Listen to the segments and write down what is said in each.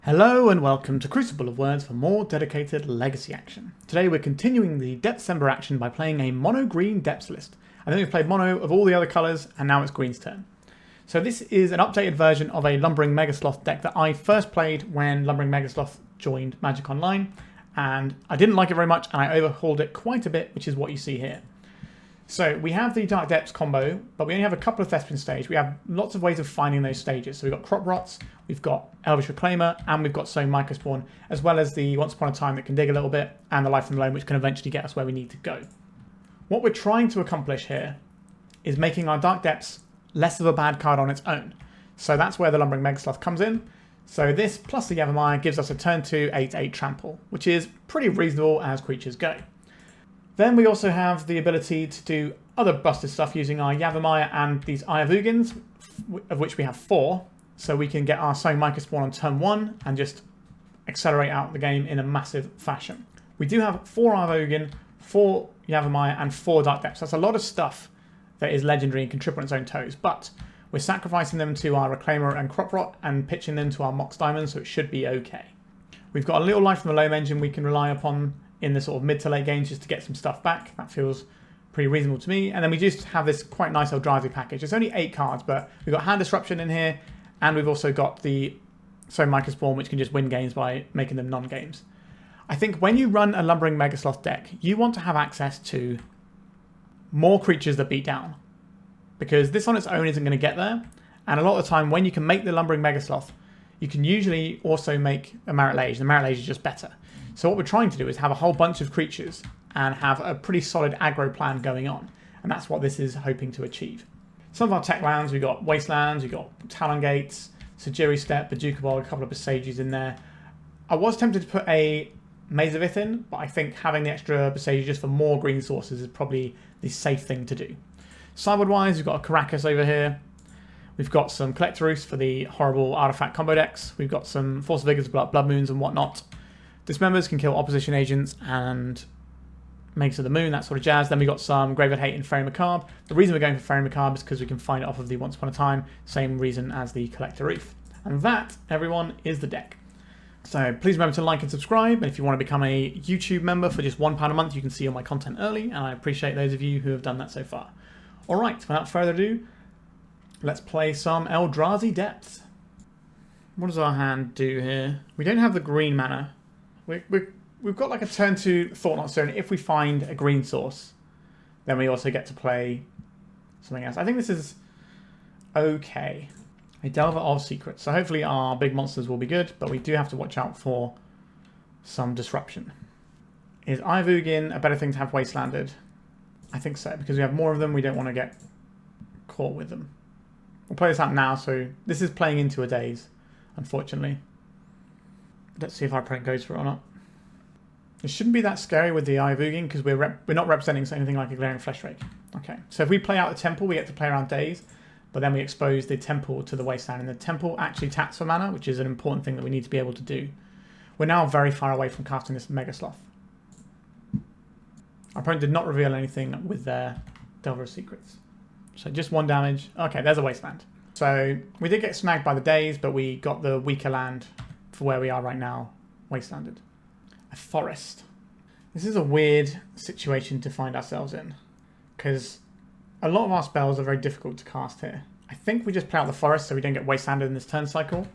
Hello and welcome to Crucible of Words for more dedicated legacy action. Today we're continuing the Depthcember action by playing a mono-green depths list. I think we've played mono of all the other colours and now it's green's turn. So this is an updated version of a Lumbering Megasloth deck that I first played when Lumbering Megasloth joined Magic Online, and I didn't like it very much and I overhauled it quite a bit, which is what you see here. So we have the Dark Depths combo, but we only have a couple of Thespian stages. We have lots of ways of finding those stages. So we've got Crop Rots, we've got Elvish Reclaimer, and we've got Sowing Mycospawn, as well as the Once Upon a Time that can dig a little bit, and the Life from Loam, which can eventually get us where we need to go. What we're trying to accomplish here is making our Dark Depths less of a bad card on its own. So that's where the Lumbering Megasloth comes in. So this plus the Yavimaya gives us a turn 2 8/8 trample, which is pretty reasonable as creatures go. Then we also have the ability to do other busted stuff using our Yavimaya and these Eye of Ugins, of which we have 4. So we can get our Sowing Mycospawn on turn 1 and just accelerate out the game in a massive fashion. We do have 4 Eye of Ugin, 4 Yavimaya and 4 Dark Depths. That's a lot of stuff that is legendary and can trip on its own toes, but we're sacrificing them to our Reclaimer and Crop Rot and pitching them to our Mox Diamond, so it should be okay. We've got a little Life from the Loam engine we can rely upon in the sort of mid to late games just to get some stuff back. That feels pretty reasonable to me. And then we just have this quite nice Eldrazi package. It's only 8 cards, but we've got Hand Disruption in here, and we've also got the Sowing Mycospawn, which can just win games by making them non-games. I think when you run a Lumbering Megasloth deck, you want to have access to more creatures that beat down, because this on its own isn't going to get there. And a lot of the time, when you can make the Lumbering Megasloth, you can usually also make a Marit Lage. The Marit Lage is just better. So what we're trying to do is have a whole bunch of creatures and have a pretty solid aggro plan going on. And that's what this is hoping to achieve. Some of our tech lands, we've got Wastelands, we've got Talon Gates, Sejiri Steppe, Bojuka Bog, a couple of Boseijus in there. I was tempted to put a Maze of Ith in, but I think having the extra Boseiju just for more green sources is probably the safe thing to do. Sideboard-wise, we've got a Karakas over here. We've got some Collector Ouphe for the horrible artifact combo decks. We've got some Force of Vigors, Blood Moons and whatnot. Dismembers can kill opposition agents and Makes of the Moon, that sort of jazz. Then we got some Graveyard Hate and Faerie Macabre. The reason we're going for Faerie Macabre is because we can find it off of the Once Upon a Time, same reason as the Collector Ouphe. And that, everyone, is the deck. So please remember to like and subscribe, and if you want to become a YouTube member for just £1 a month, you can see all my content early, and I appreciate those of you who have done that so far. Alright, without further ado, let's play some Eldrazi Depths. What does our hand do here? We don't have the green mana. We've got like a turn 2 Thought-Knot Seer, and if we find a green source, then we also get to play something else. I think this is okay. A Delver of Secrets. So hopefully our big monsters will be good, but we do have to watch out for some disruption. Is Eye of Ugin a better thing to have Wastelanded? I think so, because we have more of them, we don't want to get caught with them. We'll play this out now, so this is playing into a daze, unfortunately. Let's see if our opponent goes for it or not. It shouldn't be that scary with the Eye of Ugin, because we're not representing anything like a Glaring Fleshrake. Okay, so if we play out the Temple, we get to play around daze, but then we expose the Temple to the Wasteland, and the Temple actually taps for mana, which is an important thing that we need to be able to do. We're now very far away from casting this Megasloth. Our opponent did not reveal anything with their Delver of Secrets. So just 1 damage. Okay, there's a Wasteland. So we did get snagged by the daze, but we got the weaker land for where we are right now, Wastelanded. A Forest. This is a weird situation to find ourselves in, because a lot of our spells are very difficult to cast here. I think we just play out the Forest so we don't get Wastelanded in this turn cycle,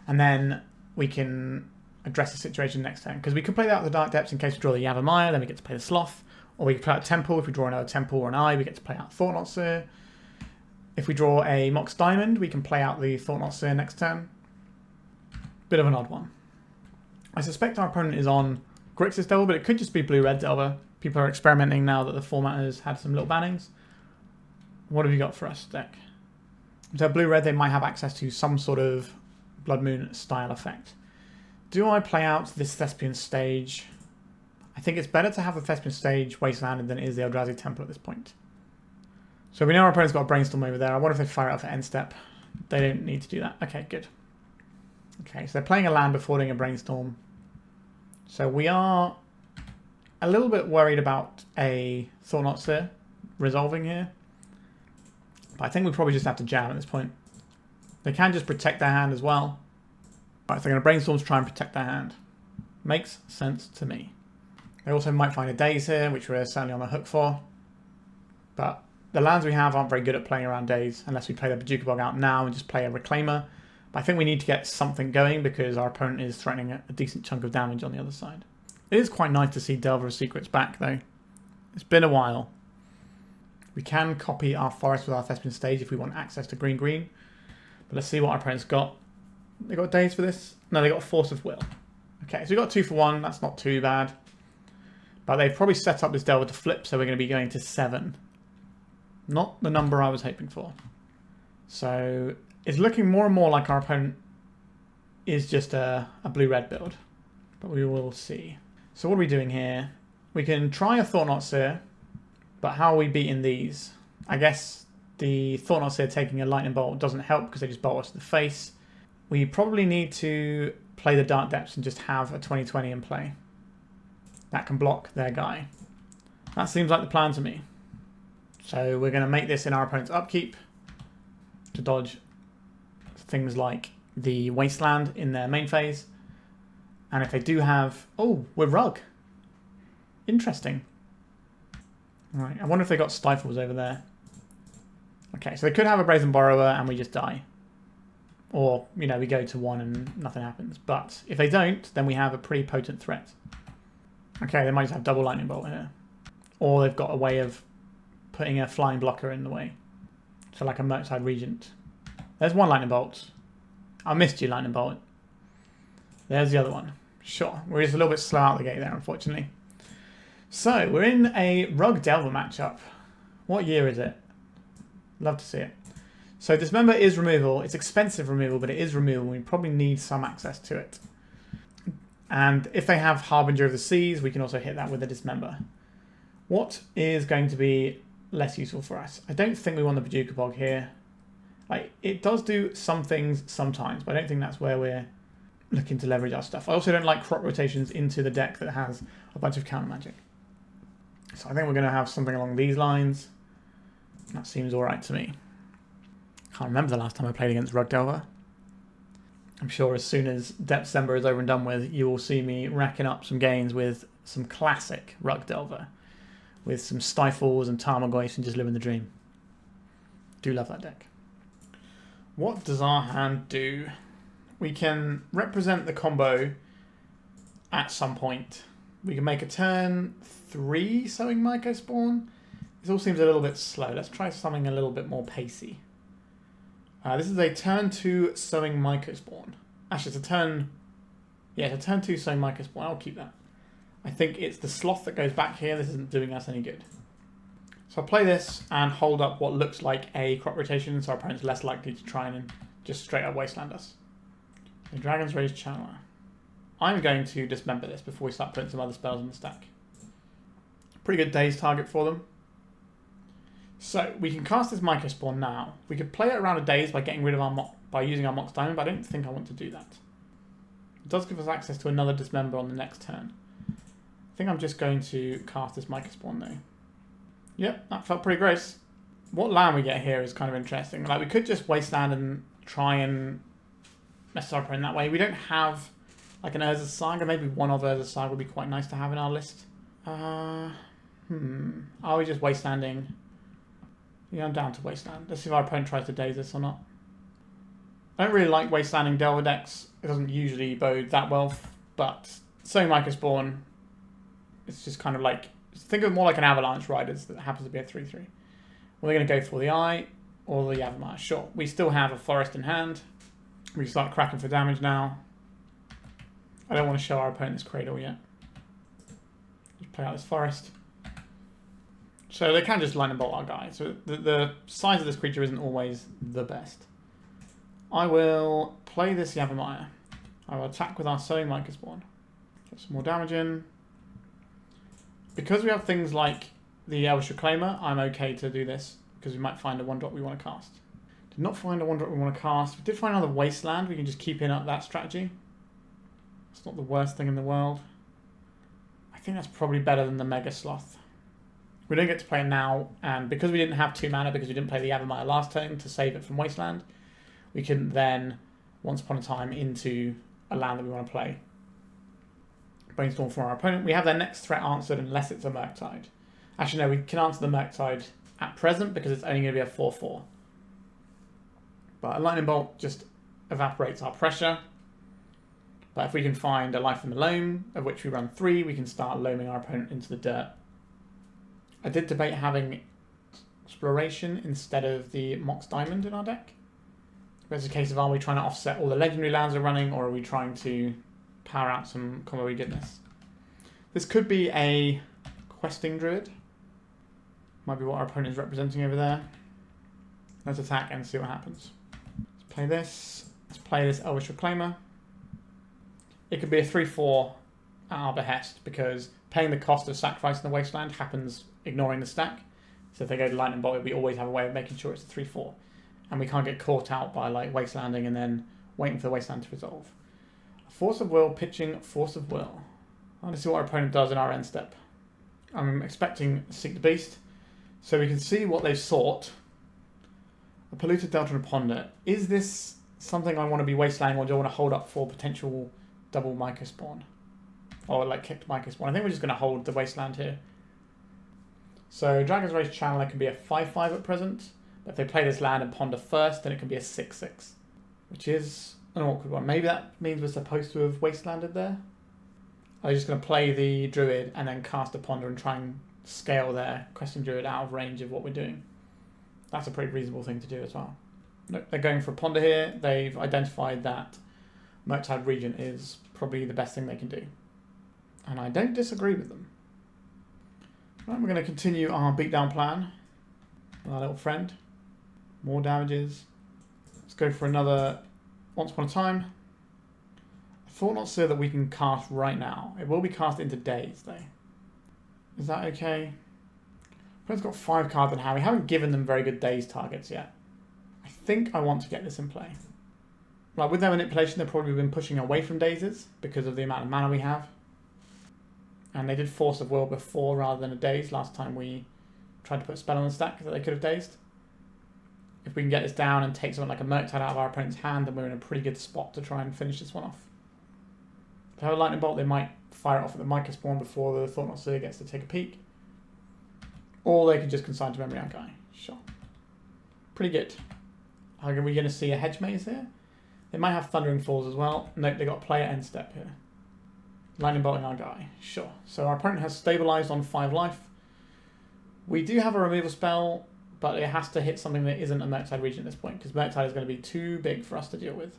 and then we can address the situation next turn, because we could play out the Dark Depths in case we draw the Yavimaya, then we get to play the Sloth, or we can play out Temple. If we draw another Temple or an Eye, we get to play out Thought-Knot Seer. If we draw a Mox Diamond, we can play out the Thought-Knot Seer next turn. Bit of an odd one. I suspect our opponent is on Grixis Delver, but it could just be blue-red Delver. People are experimenting now that the format has had some little bannings. What have you got for us, deck? So blue-red, they might have access to some sort of Blood Moon style effect. Do I play out this Thespian stage? I think it's better to have the Thespian stage Wastelanded than it is the Eldrazi Temple at this point. So we know our opponent's got a Brainstorm over there. I wonder if they fire it off at end step. They don't need to do that. Okay, good. Okay, so they're playing a land before doing a Brainstorm. So we are a little bit worried about a Thought-Knot Seer resolving here. But I think we probably just have to jam at this point. They can just protect their hand as well. Right, so they're going to brainstorm to try and protect their hand. Makes sense to me. They also might find a Daze here, which we're certainly on the hook for. But the lands we have aren't very good at playing around Daze, unless we play the Bojuka Bog out now and just play a Reclaimer. But I think we need to get something going because our opponent is threatening a decent chunk of damage on the other side. It is quite nice to see Delver of Secrets back, though. It's been a while. We can copy our forest with our Thespian stage if we want access to green-green. But let's see what our opponent's got. They got Daze for this? No, they got a Force of Will. Okay, so we got 2 for 1. That's not too bad. But they've probably set up this Delver to flip, so we're going to be going to 7. Not the number I was hoping for. So it's looking more and more like our opponent is just a blue-red build. But we will see. So what are we doing here? We can try a Thought-Knot Seer, but how are we beating these? I guess the Thought-Knot Seer taking a Lightning Bolt doesn't help because they just bolt us to the face. We probably need to play the Dark Depths and just have a 20/20 in play. That can block their guy. That seems like the plan to me. So we're going to make this in our opponent's upkeep to dodge things like the Wasteland in their main phase. And if they do have... Oh, we're Rug. Interesting. Right, I wonder if they got Stifles over there. Okay, so they could have a Brazen Borrower and we just die. Or, you know, we go to 1 and nothing happens. But if they don't, then we have a pretty potent threat. Okay, they might just have double Lightning Bolt here. Or they've got a way of putting a flying blocker in the way. So like a Murkside Regent. There's one Lightning Bolt. I missed you, Lightning Bolt. There's the other one. Sure, we're just a little bit slow out the gate there, unfortunately. So, we're in a Rug Delver matchup. What year is it? Love to see it. So Dismember is removal. It's expensive removal, but it is removal. We probably need some access to it. And if they have Harbinger of the Seas, we can also hit that with a Dismember. What is going to be less useful for us? I don't think we want the Bojuka Bog here. Like, it does do some things sometimes, but I don't think that's where we're looking to leverage our stuff. I also don't like crop rotations into the deck that has a bunch of counter magic. So I think we're going to have something along these lines. That seems alright to me. Can't remember the last time I played against Rug Delver. I'm sure as soon as Depthcember is over and done with, you will see me racking up some gains with some classic Rug Delver. With some Stifles and Tarmogoyf and just living the dream. Do love that deck. What does our hand do? We can represent the combo at some point. We can make a turn 3 Sowing Mycospawn. This all seems a little bit slow. Let's try something a little bit more pacey. This is a turn 2 Sowing Mycospawn. Actually, it's a turn... Yeah, it's a turn 2 Sowing Mycospawn. I'll keep that. I think it's the Sloth that goes back here. This isn't doing us any good. So I'll play this and hold up what looks like a crop rotation, so our opponent's less likely to try and just straight up Wasteland us. The Dragon's Rage Channeler. I'm going to dismember this before we start putting some other spells in the stack. Pretty good Daze target for them. So we can cast this Mycospawn now. We could play it around a Daze by getting rid of by using our Mox Diamond, but I don't think I want to do that. It does give us access to another Dismember on the next turn. I think I'm just going to cast this Mycospawn though. Yep, that felt pretty gross. What land we get here is kind of interesting. Like, we could just Wasteland and try and mess our opponent that way. We don't have like an Urza's Saga. Maybe one of Urza's Saga would be quite nice to have in our list. Are we just Wastelanding? Yeah, I'm down to Wasteland. Let's see if our opponent tries to Daze this or not. I don't really like Wastelanding Delver decks. It doesn't usually bode that well, but Sowing Mycospawn, it's just kind of like, think of it more like an Avalanche Riders that happens to be a 3/3. Well, they're going to go for the Eye or the Yavimaya. Sure, we still have a Forest in hand. We can start cracking for damage now. I don't want to show our opponent this Cradle yet. Just play out this Forest. So they can just Lightning Bolt our guy. So the size of this creature isn't always the best. I will play this Yavimaya. I will attack with our Sowing Mycospawn. Get some more damage in. Because we have things like the Elvish Reclaimer, I'm okay to do this. Because we might find a 1-drop we want to cast. Did not find a 1-drop we want to cast. We did find another Wasteland. We can just keep in up that strategy. It's not the worst thing in the world. I think that's probably better than the Megasloth. We don't get to play it now, and because we didn't have 2 mana, because we didn't play the Yavimaya last turn to save it from Wasteland, we couldn't then, once upon a time, into a land that we want to play. Brainstorm for our opponent. We have their next threat answered unless it's a Murktide. Actually, no, we can answer the Murktide at present because it's only going to be a 4/4. But a Lightning Bolt just evaporates our pressure. But if we can find a Life from the Loam, of which we run 3, we can start loaming our opponent into the dirt. I did debate having Exploration instead of the Mox Diamond in our deck. It's a case of, are we trying to offset all the legendary lands we're running, or are we trying to power out some combo goodness? This could be a Questing Druid. Might be what our opponent is representing over there. Let's attack and see what happens. Let's play this. Let's play this Elvish Reclaimer. It could be a 3/4 at our behest, because paying the cost of sacrificing the Wasteland happens ignoring the stack. So if they go to Lightning Bolt, we always have a way of making sure it's a 3/4. And we can't get caught out by like Wastelanding and then waiting for the Wasteland to resolve. Force of Will, pitching Force of Will. I want to see what our opponent does in our end step. I'm expecting Seek the Beast, so we can see what they've sought. A Polluted Delta and a Ponder. Is this something I want to be Wastelanding, or do I want to hold up for potential double Mycospawn? Or like kicked Mycospawn? I think we're just going to hold the Wasteland here. So Dragon's Rage Channeler can be a 5/5 at present. But if they play this land and ponder first, then it can be a 6/6. Which is an awkward one. Maybe that means we're supposed to have Wastelanded there. Are they just going to play the Druid and then cast a Ponder and try and scale their Questing Druid out of range of what we're doing? That's a pretty reasonable thing to do as well. Nope, they're going for a Ponder here. They've identified that Murktide Regent is probably the best thing they can do. And I don't disagree with them. Right, we're going to continue our beatdown plan with our little friend. More damages. Let's go for another Once Upon a Time. Thought-Knot Seer that we can cast right now. It will be cast into days though. Is that okay? Opponent's got 5 cards in hand. We haven't given them very good days targets yet. I think I want to get this in play. Like with their manipulation, they've probably been pushing away from dazes because of the amount of mana we have. And they did Force of Will before rather than a daze last time we tried to put a spell on the stack that they could have dazed. If we can get this down and take something like a Murktide out of our opponent's hand, then we're in a pretty good spot to try and finish this one off. If they have a Lightning Bolt, they might fire it off at the Mycospawn before the Thought-Knot Seer gets to take a peek. Or they can just consign to memory our guy. Sure. Pretty good. Are we going to see a Hedge Maze here? They might have Thundering Falls as well. Nope, they got a play at end step here. Lightning Bolting our guy. Sure. So our opponent has stabilized on 5 life. We do have a removal spell, but it has to hit something that isn't a Murktide Regent at this point, because Murktide is going to be too big for us to deal with.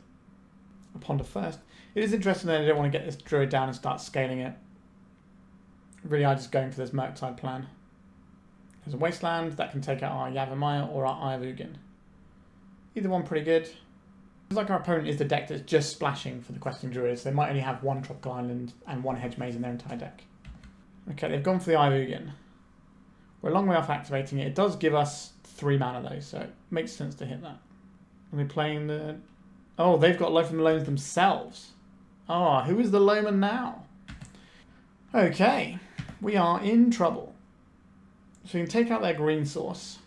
A Ponder first. It is interesting that I don't want to get this Druid down and start scaling it. Really, I'm just going for this Murktide plan. There's a Wasteland that can take out our Yavimaya or our Eye of Ugin. Either one pretty good. It's like our opponent is the deck that's just splashing for the Questing Druids. They might only have 1 Tropical Island and 1 Hedge Maze in their entire deck. Okay, they've gone for the Eye of Ugin. We're a long way off activating it. It does give us 3 mana though, so it makes sense to hit that. Are they playing the... Oh, they've got Loam from the Loams themselves. Oh, who is the Loamer now? Okay, we are in trouble. So we can take out their green source,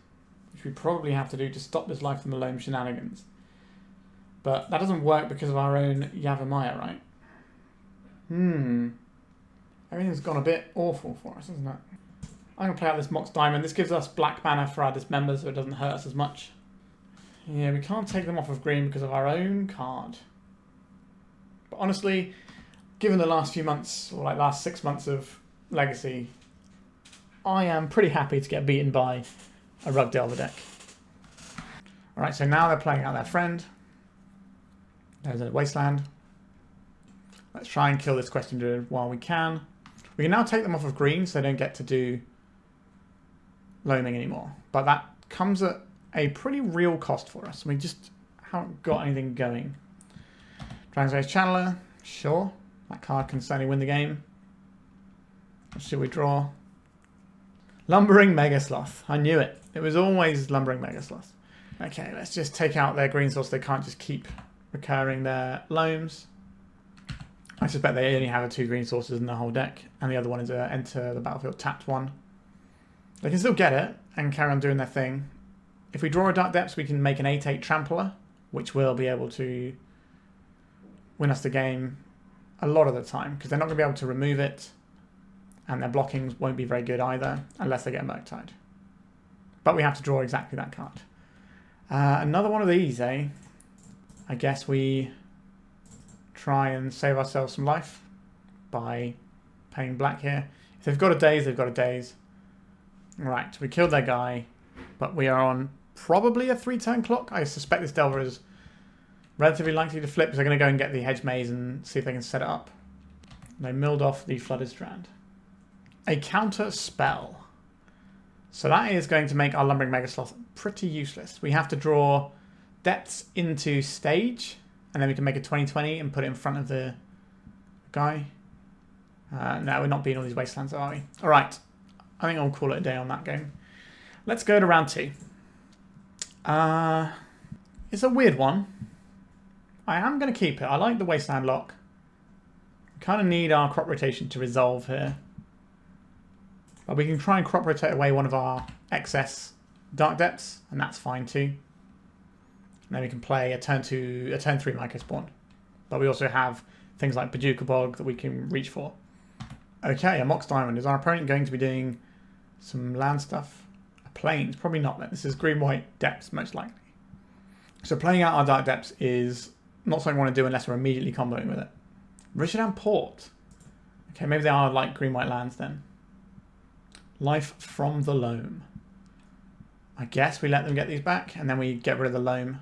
which we probably have to do to stop this Life from the Loam shenanigans. But that doesn't work because of our own Yavimaya, right? Everything's gone a bit awful for us, isn't it? I'm going to play out this Mox Diamond. This gives us black mana for our Dismember, so it doesn't hurt us as much. Yeah, we can't take them off of green because of our own card. But honestly, given the last few months, or like last 6 months of Legacy, I am pretty happy to get beaten by a Rug Delver deck. Alright, so now they're playing out their friend. There's a Wasteland. Let's try and kill this Questing Druid while we can. We can now take them off of green so they don't get to do loaming anymore. But that comes at a pretty real cost for us. We just haven't got anything going. Dragon's Rage Channeler, sure. That card can certainly win the game. What should we draw? Lumbering Megasloth. I knew it. It was always Lumbering Megasloth. Okay, let's just take out their green source. They can't just keep recurring their loams. I suspect they only have 2 green sources in the whole deck, and the other one is a enter the battlefield tapped one. They can still get it and carry on doing their thing. If we draw a Dark Depths, we can make an 8/8 Trampler, which will be able to win us the game a lot of the time, because they're not going to be able to remove it, and their blockings won't be very good either, unless they get Murktide. But we have to draw exactly that card. Another one of these, eh? I guess we try and save ourselves some life by paying black here. If they've got a daze, they've got a daze. Right, we killed their guy, but we are on probably a 3-turn clock. I suspect this Delver is relatively likely to flip, so they're going to go and get the Hedge Maze and see if they can set it up. They milled off the Flooded Strand. A counter spell. So that is going to make our Lumbering Megasloth pretty useless. We have to draw Depths into stage, and then we can make a 20/20 and put it in front of the guy. No, we're not beating all these Wastelands, are we? Alright, I think I'll call it a day on that game. Let's go to round 2. It's a weird one. I am going to keep it. I like the Wasteland lock. We kind of need our crop rotation to resolve here. But we can try and crop rotate away one of our excess Dark Depths, and that's fine too. And then we can play a turn 3 Mycospawn. But we also have things like Bojuka Bog that we can reach for. Okay, a Mox Diamond. Is our opponent going to be doing some land stuff? A Plains? Probably not then. This is green-white Depths, most likely. So playing out our Dark Depths is not something we want to do unless we're immediately comboing with it. Rishadan Port. Okay, maybe they are like green-white lands then. Life from the Loam. I guess we let them get these back, and then we get rid of the Loam.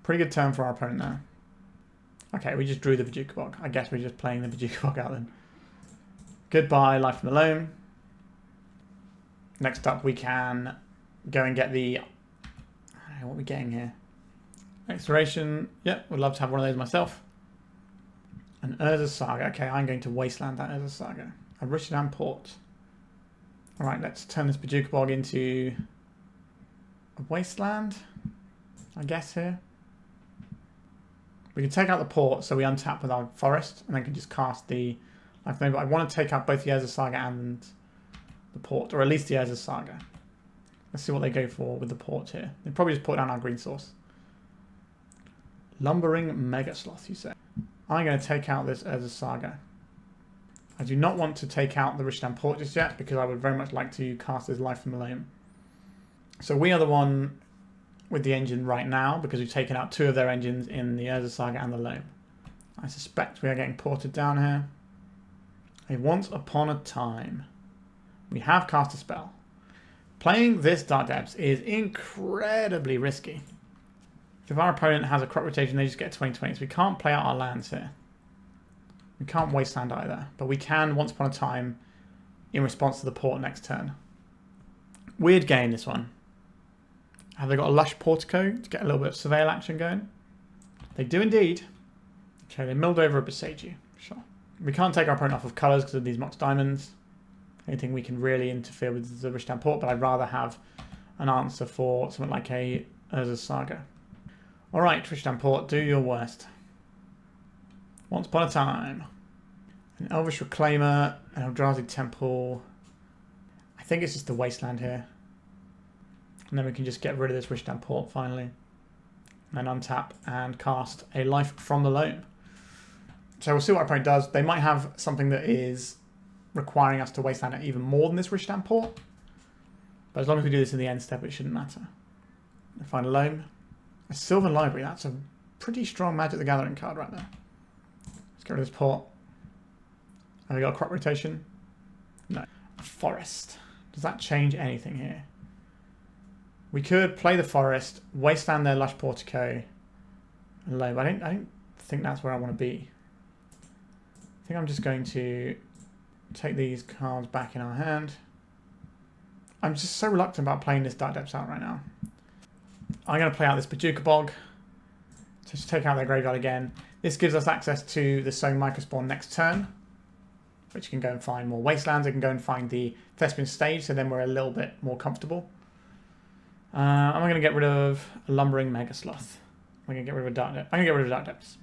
Pretty good turn for our opponent now. Okay, we just drew the Bojuka Bog. I guess we're just playing the Bojuka Bog out then. Goodbye, Life from the Loam. Next up, we can go and get the... I don't know what we're getting here. Exploration. Yep, would love to have one of those myself. An Urza's Saga. Okay, I'm going to Wasteland that Urza's Saga. A Rishadan Port. Alright, let's turn this Bojuka Bog into a Wasteland, I guess, here. We can take out the port, so we untap with our forest, and then can just cast the Life Flame. But I want to take out both the Urza's Saga and the port, or at least the Urza's Saga. Let's see what they go for with the port here. They probably just put down our green source. Lumbering Megasloth, you say. I'm going to take out this Urza's Saga. I do not want to take out the Rishadan Port just yet, because I would very much like to cast this Life from the Loam. So we are the one with the engine right now, because we've taken out 2 of their engines in the Urza's Saga and the Loam. I suspect we are getting ported down here. A Once Upon a Time. We have cast a spell. Playing this Dark Depths is incredibly risky. If our opponent has a crop rotation, they just get 20/20, so we can't play out our lands here. We can't Wasteland either, but we can Once Upon a Time in response to the port next turn. Weird game, this one. Have they got a Lush Portico to get a little bit of Surveil action going? They do indeed. Okay, they milled over a Boseiju. Sure. We can't take our opponent off of colours because of these Mox Diamonds. Anything we can really interfere with is the Rishadan Port, but I'd rather have an answer for something like a Urza's Saga. Alright, Rishadan Port, do your worst. Once Upon a Time. An Elvish Reclaimer, an Eldrazi Temple. I think it's just the Wasteland here. And then we can just get rid of this Rishadan Port finally. And then untap and cast a Life from the Loam. So we'll see what our opponent does. They might have something that is requiring us to Wasteland it even more than this Rishadan Port. But as long as we do this in the end step, it shouldn't matter. Find a Loam. A Sylvan Library. That's a pretty strong Magic the Gathering card right there. Let's get rid of this port. Have we got a crop rotation? No. A forest. Does that change anything here? We could play the forest, Wasteland their Lush Portico, and Loam. I don't think that's where I want to be. I think I'm just going to take these cards back in our hand. I'm just so reluctant about playing this Dark Depths out right now. I'm going to play out this Bojuka Bog to just take out their graveyard again. This gives us access to the Sowing Mycospawn next turn, which can go and find more Wastelands. It can go and find the Thespian stage, so then we're a little bit more comfortable. I'm going to get rid of a Lumbering Megasloth. I'm going to get rid of a Dark Depths. I'm going to get rid of Dark Depths.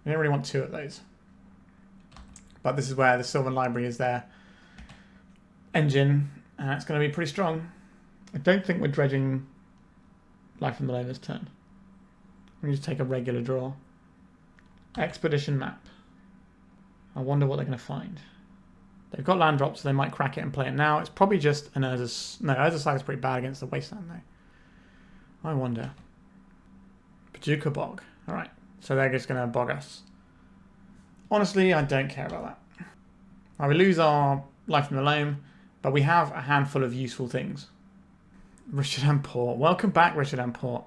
We don't really want 2 of those. But this is where the Sylvan Library is their engine, and it's going to be pretty strong. I don't think we're dredging Life from the Loam this turn. We just take a regular draw. Expedition map. I wonder what they're going to find. They've got land drops, so they might crack it and play it now. It's probably just an Urza's... No, Urza's Saga is pretty bad against the Wasteland, though. I wonder. Bojuka Bog. Alright, so they're just going to bog us. Honestly, I don't care about that. Right, we lose our life from the Loam, but we have a handful of useful things. Richard Port. Welcome back, Richard Port.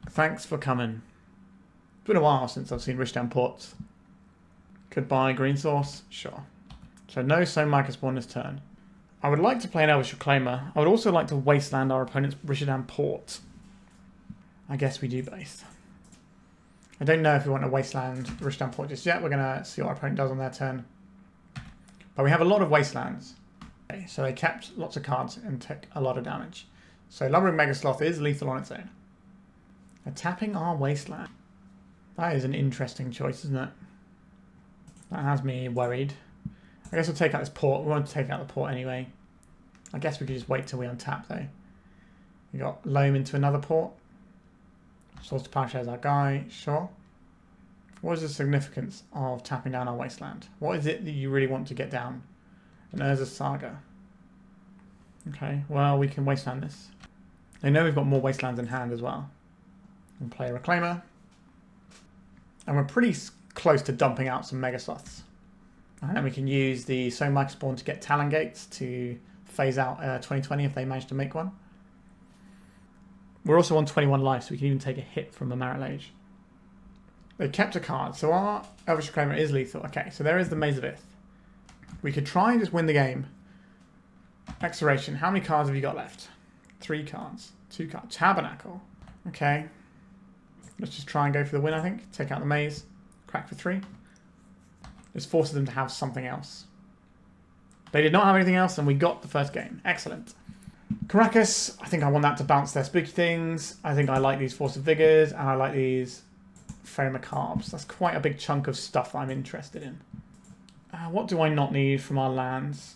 Thanks for coming. It's been a while since I've seen Richard Ports. Goodbye, green source. Sure. So no Sowing Mycospawn this turn. I would like to play an Elvish Reclaimer. I would also like to Wasteland our opponent's Richard Port. I guess we do both. I don't know if we want to Wasteland Richard Port just yet. We're going to see what our opponent does on their turn. But we have a lot of Wastelands. Okay, so they kept lots of cards and took a lot of damage. So Lumbering Megasloth is lethal on its own. They're tapping our Wasteland. That is an interesting choice, isn't it? That has me worried. I guess we'll take out this port. We want to take out the port anyway. I guess we could just wait till we untap though. We got Loam into another port. Source to Power Share is our guy. Sure. What is the significance of tapping down our Wasteland? What is it that you really want to get down? An Urza's Saga. Okay, well we can Wasteland this. They know we've got more Wastelands in hand as well. We'll play a Reclaimer. And we're pretty close to dumping out some Megasloths. And then we can use the Sowing Mycospawn to get Talon Gates to phase out 2020 if they manage to make one. We're also on 21 life, so we can even take a hit from a Marillage. They kept a card, so our Elvish Reclaimer is lethal. Okay, so there is the Maze of Ith. We could try and just win the game. Exoration, how many cards have you got left? 3 cards. 2 cards. Tabernacle. Okay. Let's just try and go for the win, I think. Take out the maze. Crack for 3. Just forces them to have something else. They did not have anything else, and we got the first game. Excellent. Karakas, I think I want that to bounce their spooky things. I think I like these Force of Vigors, and I like these Faerie Macabres. That's quite a big chunk of stuff I'm interested in. What do I not need from our lands?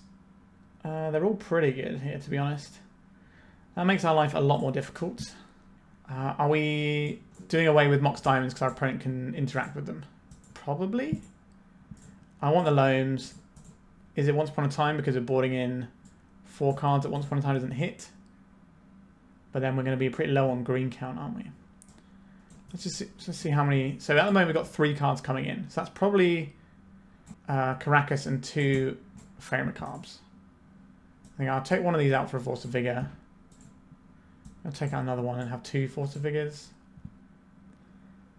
They're all pretty good here, to be honest. That makes our life a lot more difficult. Are we doing away with Mox Diamonds because our opponent can interact with them? Probably. I want the Loams. Is it Once Upon a Time because we're boarding in 4 cards at Once Upon a Time doesn't hit? But then we're going to be pretty low on green count, aren't we? Let's see how many... So at the moment we've got 3 cards coming in. So that's probably Karakas and 2 Faerie Macabres. I think I'll take one of these out for a Force of Vigor. I'll take out another one and have 2 Force of Vigors.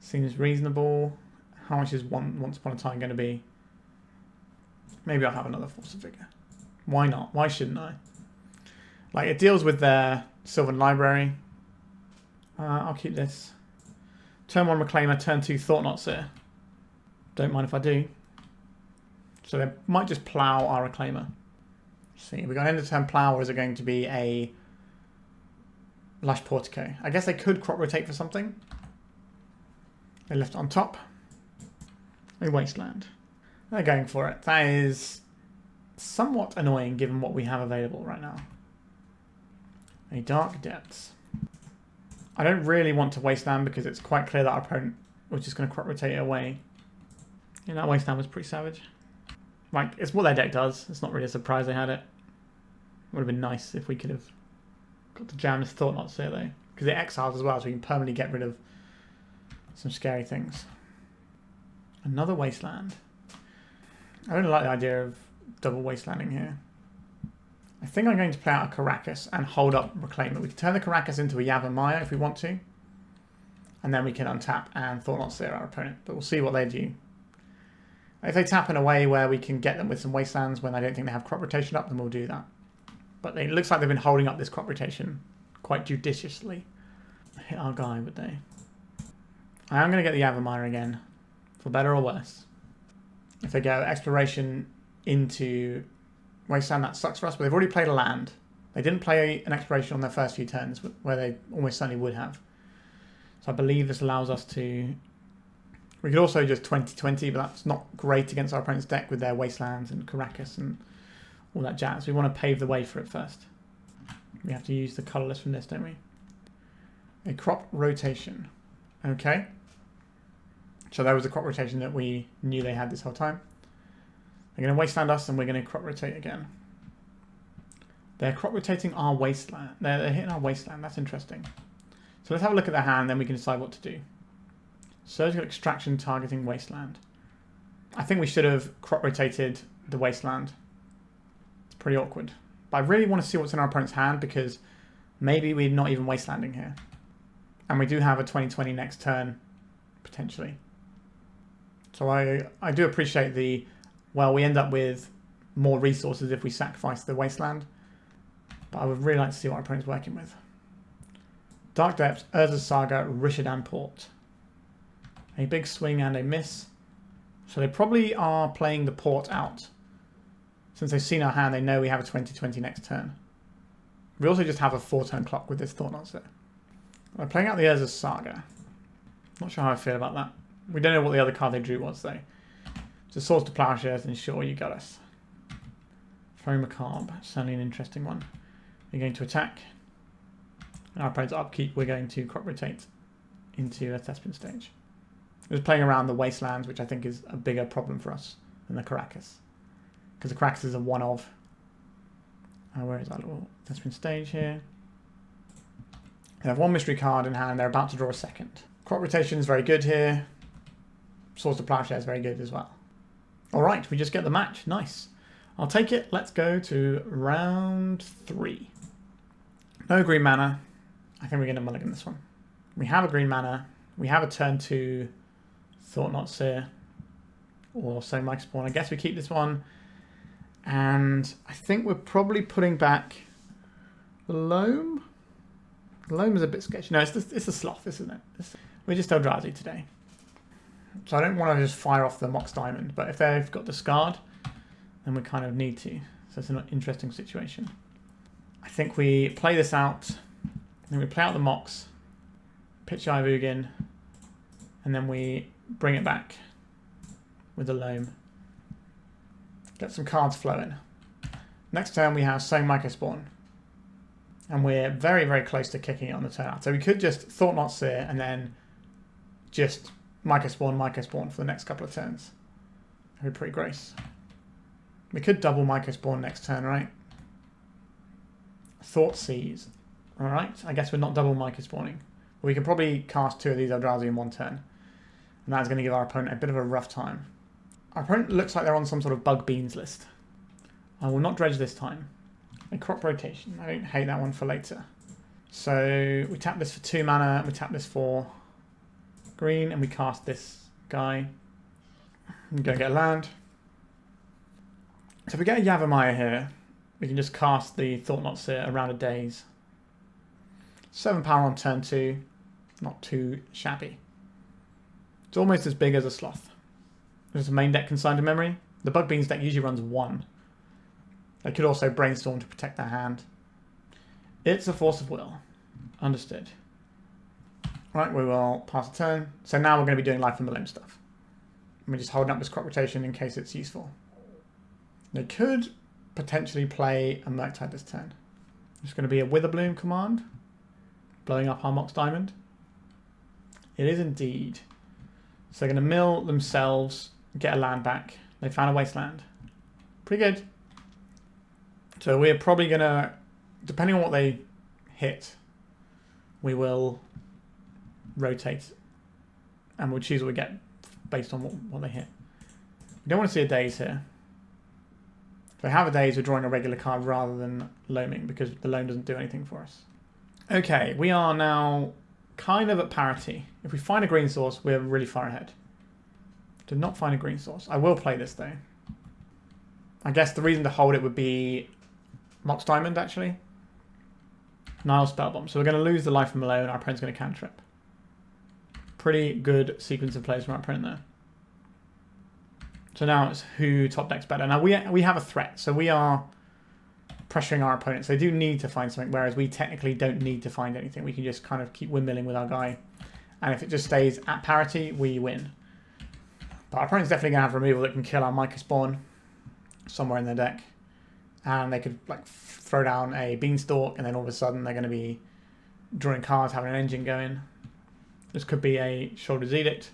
Seems reasonable. How much is Once Upon a Time going to be? Maybe I'll have another Force of Vigor. Why not? Why shouldn't I? Like, it deals with their Sylvan Library. I'll keep this. Turn 1 Reclaimer, turn 2 Thought-Knot Seer. Don't mind if I do. So they might just plough our Reclaimer. Let's see, we got an end of turn plough, or is it going to be a Lush Portico? I guess they could crop rotate for something. They left it on top. A Wasteland. They're going for it. That is somewhat annoying given what we have available right now. A Dark Depths. I don't really want to Wasteland because it's quite clear that our opponent was just going to crop rotate it away. Yeah, that Wasteland was pretty savage. Like, it's what their deck does. It's not really a surprise they had it. Would have been nice if we could have got to jam this Thought-Knot Seer though. Because it exiles as well, so we can permanently get rid of some scary things. Another Wasteland. I don't like the idea of double Wastelanding here. I think I'm going to play out a Karakas and hold up Reclaimer. We can turn the Karakas into a Yavimaya if we want to. And then we can untap and Thought-Knot Seer our opponent. But we'll see what they do. If they tap in a way where we can get them with some Wastelands when I don't think they have crop rotation up, then we'll do that. But it looks like they've been holding up this crop rotation quite judiciously. Hit our guy, would they? I am going to get the Yavimaya again. For better or worse. If they go Exploration into Wasteland, that sucks for us, but they've already played a land. They didn't play an Exploration on their first few turns, where they almost certainly would have. So I believe this allows us to... We could also just 20-20, but that's not great against our opponent's deck with their Wastelands and Karakas and all that jazz. We want to pave the way for it first. We have to use the colourless from this, don't we? A crop rotation. Okay. So that was the crop rotation that we knew they had this whole time. They're going to Wasteland us, and we're going to crop rotate again. They're crop rotating our Wasteland. They're hitting our Wasteland. That's interesting. So let's have a look at their hand, then we can decide what to do. Surgical Extraction targeting Wasteland. I think we should have crop rotated the Wasteland. It's pretty awkward. But I really want to see what's in our opponent's hand, because maybe we're not even Wastelanding here. And we do have a 20/20 next turn, potentially. So I do appreciate the, well, we end up with more resources if we sacrifice the Wasteland. But I would really like to see what our opponent's working with. Dark Depths, Urza's Saga, Rishadan Port. A big swing and a miss. So they probably are playing the Port out. Since they've seen our hand, they know we have a 20/20 next turn. We also just have a 4-turn clock with this Thought-Knot Seer. We're playing out the Urza's Saga. Not sure how I feel about that. We don't know what the other card they drew was, though. So Swords to Plowshares, and sure, you got us. Faerie Macabre, certainly an interesting one. We're going to attack. And our opponent's upkeep, we're going to crop rotate into a Thespian stage. We're just playing around the Wastelands, which I think is a bigger problem for us than the Karakas. Because the Karakas is a one of. Where is our little Thespian stage here? They have one mystery card in hand, they're about to draw a second. Crop rotation is very good here. Swords to Plowshare is very good as well. Alright, we just get the match. Nice. I'll take it. Let's go to round 3. No green mana. I think we're going to mulligan this one. We have a green mana. We have a turn 2 Thought-Knot Seer or Sowing Mycospawn. I guess we keep this one. And I think we're probably putting back the Loam. The Loam is a bit sketchy. No, it's the Sloth, isn't it? We're just Eldrazi today. So I don't want to just fire off the Mox Diamond, but if they've got discard, then we kind of need to. So it's an interesting situation. I think we play this out, then we play out the Mox, pitch Eye of Ugin, and then we bring it back with the Loam. Get some cards flowing. Next turn we have Sowing Mycospawn. And we're very, very close to kicking it on the turn out. So we could just Thought-Knot Seer and then just Mycospawn for the next couple of turns. That'd be pretty gross. We could double Mycospawn next turn, right? Thought Seize. Alright, I guess we're not double Mycospawning. But we can probably cast 2 of these Eldrazi in one turn. And that's going to give our opponent a bit of a rough time. Our opponent looks like they're on some sort of bug beans list. I will not dredge this time. A crop rotation. I don't hate that one for later. So we tap this for 2 mana, we tap this for green, and we cast this guy. I'm going to get a land. So if we get a Yavimaya here, we can just cast the Thought-Knot Seer around a daze. 7 power on turn 2. Not too shabby. It's almost as big as a Sloth. There's a main deck consigned to memory. The Bug Beans deck usually runs 1. They could also brainstorm to protect their hand. It's a Force of Will. Understood. Right, we will pass a turn. So now we're going to be doing Life and Loam stuff. We're just holding up this crop rotation in case it's useful. They could potentially play a Murktide this turn. It's going to be a Witherbloom command. Blowing up our Mox Diamond. It is indeed. So they're going to mill themselves, get a land back. They found a Wasteland. Pretty good. So we're probably going to, depending on what they hit, we will rotate. And we'll choose what we get based on what they hit. We don't want to see a daze here. If they have a daze, we're drawing a regular card rather than loaming, because the loam doesn't do anything for us. Okay, we are now kind of at parity. If we find a green source, we're really far ahead. Did not find a green source. I will play this though. I guess the reason to hold it would be Mox Diamond, actually. Nile Spellbomb. So we're going to lose the life from below and our opponent's going to cantrip. Pretty good sequence of plays from our opponent there. So now it's who top decks better. Now we have a threat, so we are pressuring our opponents. They do need to find something, whereas we technically don't need to find anything. We can just kind of keep windmilling with our guy. And if it just stays at parity, we win. But our opponent's definitely going to have removal that can kill our Mycospawn somewhere in their deck. And they could like throw down a Beanstalk, and then all of a sudden they're going to be drawing cards, having an engine going. This could be a Shoulder's Edict.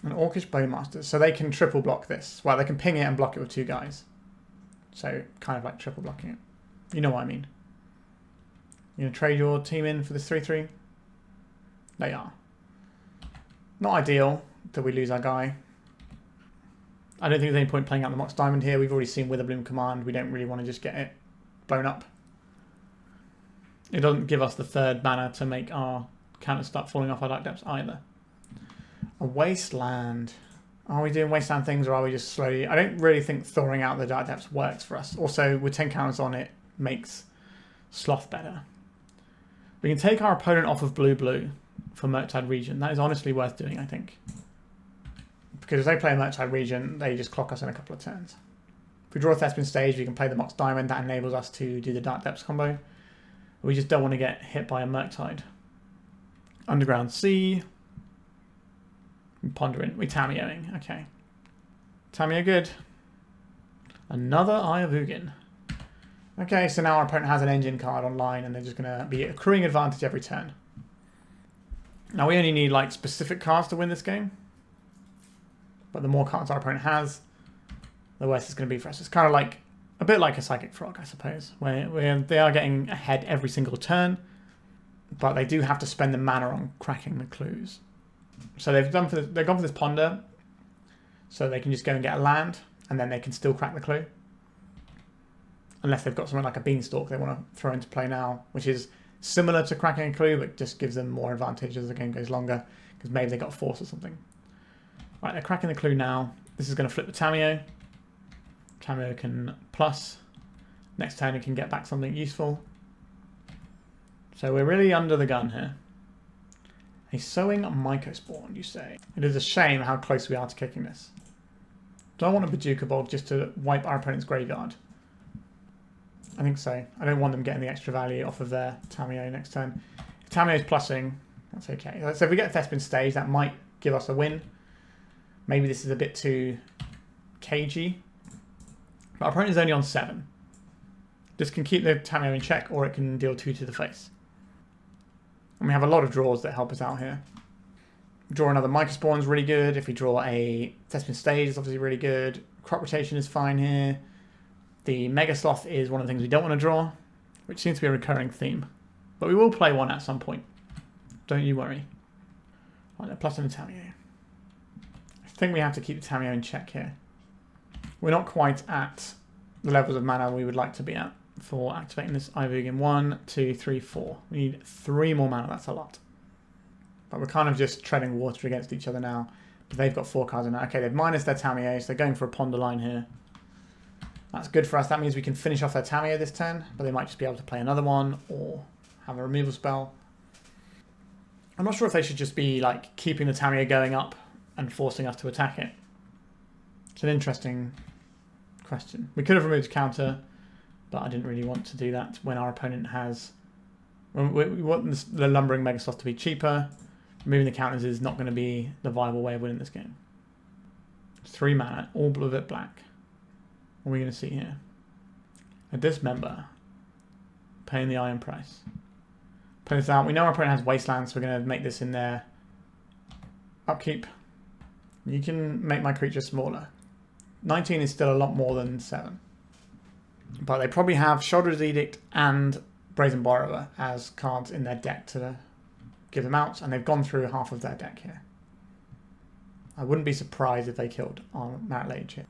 And Orcish Bowmasters. So they can triple block this. Well, they can ping it and block it with 2 guys. So kind of like triple blocking it. You know what I mean. You gonna trade your team in for this 3/3? They are. Not ideal that we lose our guy. I don't think there's any point playing out the Mox Diamond here. We've already seen Witherbloom Command. We don't really want to just get it blown up. It doesn't give us the 3rd mana to make our counters start falling off our Dark Depths either. A Wasteland. Are we doing Wasteland things or are we just slowly... I don't really think thawing out the Dark Depths works for us. Also, with 10 counters on it, makes Sloth better. We can take our opponent off of blue-blue for Murktide Region. That is honestly worth doing, I think. Because if they play a Murktide Region, they just clock us in a couple of turns. If we draw a Thespian stage, we can play the Mox Diamond. That enables us to do the Dark Depths combo. We just don't want to get hit by a Murktide. Underground Sea. Pondering. We Tamiyoing. Okay. Tamiyo good. Another Eye of Ugin. Okay, so now our opponent has an engine card online and they're just going to be accruing advantage every turn. Now we only need like specific cards to win this game. But the more cards our opponent has, the worse it's going to be for us. It's kind of like, a bit like a Psychic Frog, I suppose. Where they are getting ahead every single turn. But they do have to spend the mana on cracking the clues. So they've gone for this Ponder, so they can just go and get a land, and then they can still crack the clue. Unless they've got something like a Beanstalk they want to throw into play now, which is similar to cracking a clue, but just gives them more advantage as the game goes longer, because maybe they got a Force or something. Right, they're cracking the clue now. This is going to flip the Tamiyo. Tamiyo can plus. Next turn it can get back something useful. So we're really under the gun here. A Sowing Mycospawn, you say? It is a shame how close we are to kicking this. Do I want a Bojuka Bog just to wipe our opponent's graveyard? I think so. I don't want them getting the extra value off of their Tamiyo next turn. If Tamiyo's plussing, that's okay. So if we get Thespian stage, that might give us a win. Maybe this is a bit too cagey. But our opponent is only on 7. This can keep the Tamiyo in check, or it can deal 2 to the face. And we have a lot of draws that help us out here. Draw another Mycospawn is really good. If we draw a Thespian stage, it's obviously really good. Crop rotation is fine here. The Megasloth is one of the things we don't want to draw, which seems to be a recurring theme. But we will play one at some point. Don't you worry. Right, they're plus in the Tamiyo. I think we have to keep the Tamiyo in check here. We're not quite at the levels of mana we would like to be at for activating this Eye of Ugin. 1, 2, 3, 4. We need 3 more mana. That's a lot. But we're kind of just treading water against each other now. But they've got 4 cards in there. Okay, they've minus their Tamiyo, so they're going for a Ponder line here. That's good for us. That means we can finish off their Tamiyo this turn, but they might just be able to play another one or have a removal spell. I'm not sure if they should just be like keeping the Tamiyo going up and forcing us to attack it. It's an interesting question. We could have removed counter, but I didn't really want to do that when our opponent has... We want the Lumbering Megasloth to be cheaper. Removing the counters is not going to be the viable way of winning this game. 3 mana, all blue bit black. What are we going to see here? A Dismember. Paying the iron price. Put this out. We know our opponent has Wasteland, so we're going to make this in their upkeep. You can make my creature smaller. 19 is still a lot more than 7. But they probably have Shoulder's Edict and Brazen Borrower as cards in their deck to give them out, and they've gone through half of their deck here. I wouldn't be surprised if they killed on Matt Lage here.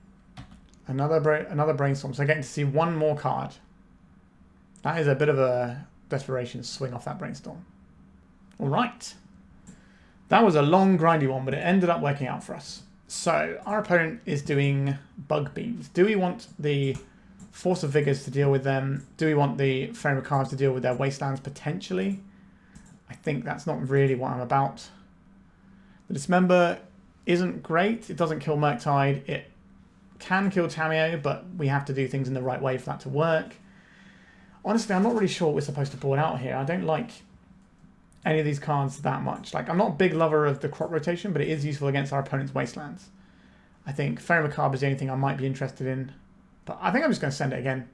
Another Brainstorm, so getting to see 1 more card. That is a bit of a desperation swing off that Brainstorm. Alright. That was a long, grindy one, but it ended up working out for us. So, our opponent is doing Bug Beams. Do we want the Force of Vigors to deal with them? Do we want the Faerie Macabres to deal with their Wastelands potentially? I think that's not really what I'm about. The Dismember isn't great. It doesn't kill Murktide. It can kill Tamiyo, but we have to do things in the right way for that to work. Honestly, I'm not really sure what we're supposed to board out here. I don't like any of these cards that much. Like, I'm not a big lover of the crop rotation, but it is useful against our opponent's Wastelands. I think Faerie Macabre is the only thing I might be interested in, but I think I'm just going to send it again.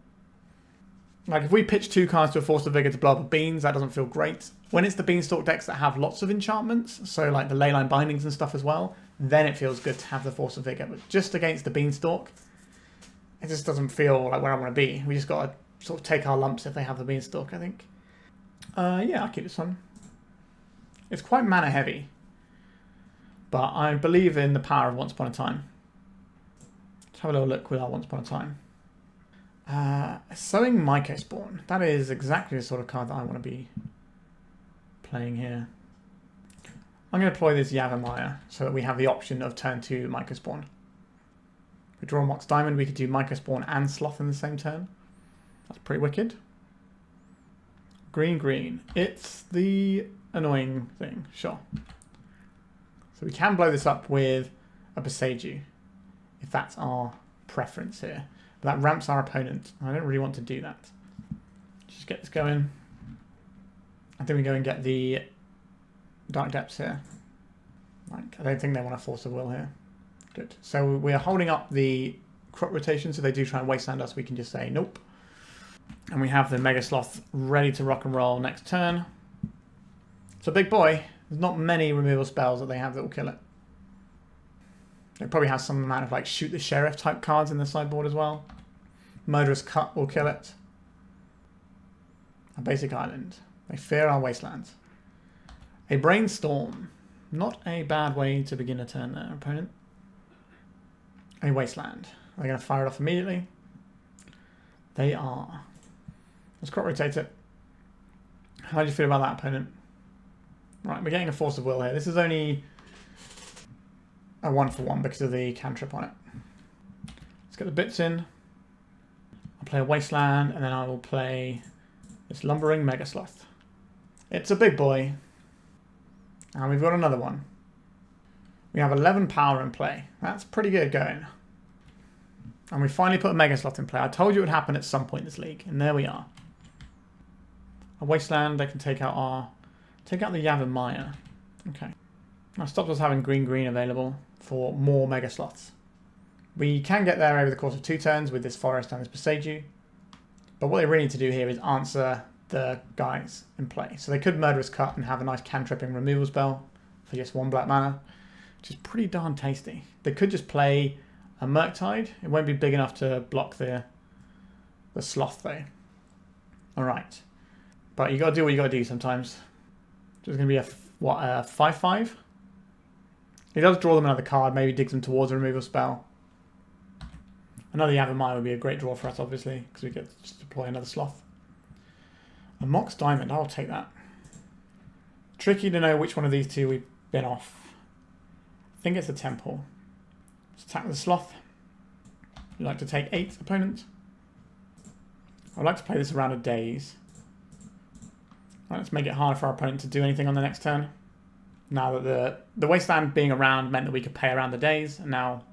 Like, if we pitch 2 cards to a Force of Vigor to blow up a Beans, that doesn't feel great. When it's the Beanstalk decks that have lots of enchantments, so like the Leyline Bindings and stuff as well, then it feels good to have the Force of Vigor. But just against the Beanstalk, it just doesn't feel like where I want to be. We just got to sort of take our lumps if they have the Beanstalk, I think. Yeah, I'll keep this one. It's quite mana heavy, but I believe in the power of Once Upon a Time. Let's have a little look with our Once Upon a Time. Sowing Mycospawn. That is exactly the sort of card that I want to be playing here. I'm going to deploy this Yavimaya so that we have the option of turn 2 Mycospawn. We draw a Mox Diamond, we could do Mycospawn and Sloth in the same turn. That's pretty wicked. Green, green. It's the annoying thing, sure. So we can blow this up with a Boseiju, if that's our preference here. But that ramps our opponent. I don't really want to do that. Just get this going. I think we go and get the Dark Depths here. Like, I don't think they want a Force of Will here. Good. So we are holding up the crop rotation, so they do try and Wasteland us, we can just say nope. And we have the Megasloth ready to rock and roll next turn. It's a big boy. There's not many removal spells that they have that will kill it. They probably have some amount of like shoot the sheriff type cards in the sideboard as well. Murderous Cut will kill it. A basic island. They fear our wastelands. A brainstorm. Not a bad way to begin a turn there, opponent. A wasteland. They're going to fire it off immediately. They are. Let's crop rotate it. How do you feel about that, opponent? Right, we're getting a Force of Will here. This is only a 1-for-1 because of the cantrip on it. Let's get the bits in. I'll play a Wasteland, and then I will play this Lumbering Megasloth. It's a big boy. And we've got another one. We have 11 power in play. That's pretty good going. And we finally put a Megasloth in play. I told you it would happen at some point in this league, and there we are. A Wasteland, they can take out the Yavimaya. Okay. Now stops us having green available for more Megasloths. We can get there over the course of 2 turns with this Forest and this Boseiju. But what they really need to do here is answer the guys in play. So they could Murderous Cut and have a nice cantripping removal spell for just 1 black mana, which is pretty darn tasty. They could just play a Murktide. It won't be big enough to block the Sloth though. Alright. But you gotta do what you gotta do sometimes. So it's gonna be a 5/5? He does draw them another card, maybe digs them towards a removal spell. Another Yavimaya would be a great draw for us, obviously, because we get to just deploy another Sloth. A Mox Diamond, I'll take that. Tricky to know which one of these two we've been off. I think it's a Temple. Let's attack with the Sloth. You'd like to take 8, opponent. I'd like to play this around a daze. Right, let's make it harder for our opponent to do anything on the next turn. Now that the Wasteland being around meant that we could pay around the days, and now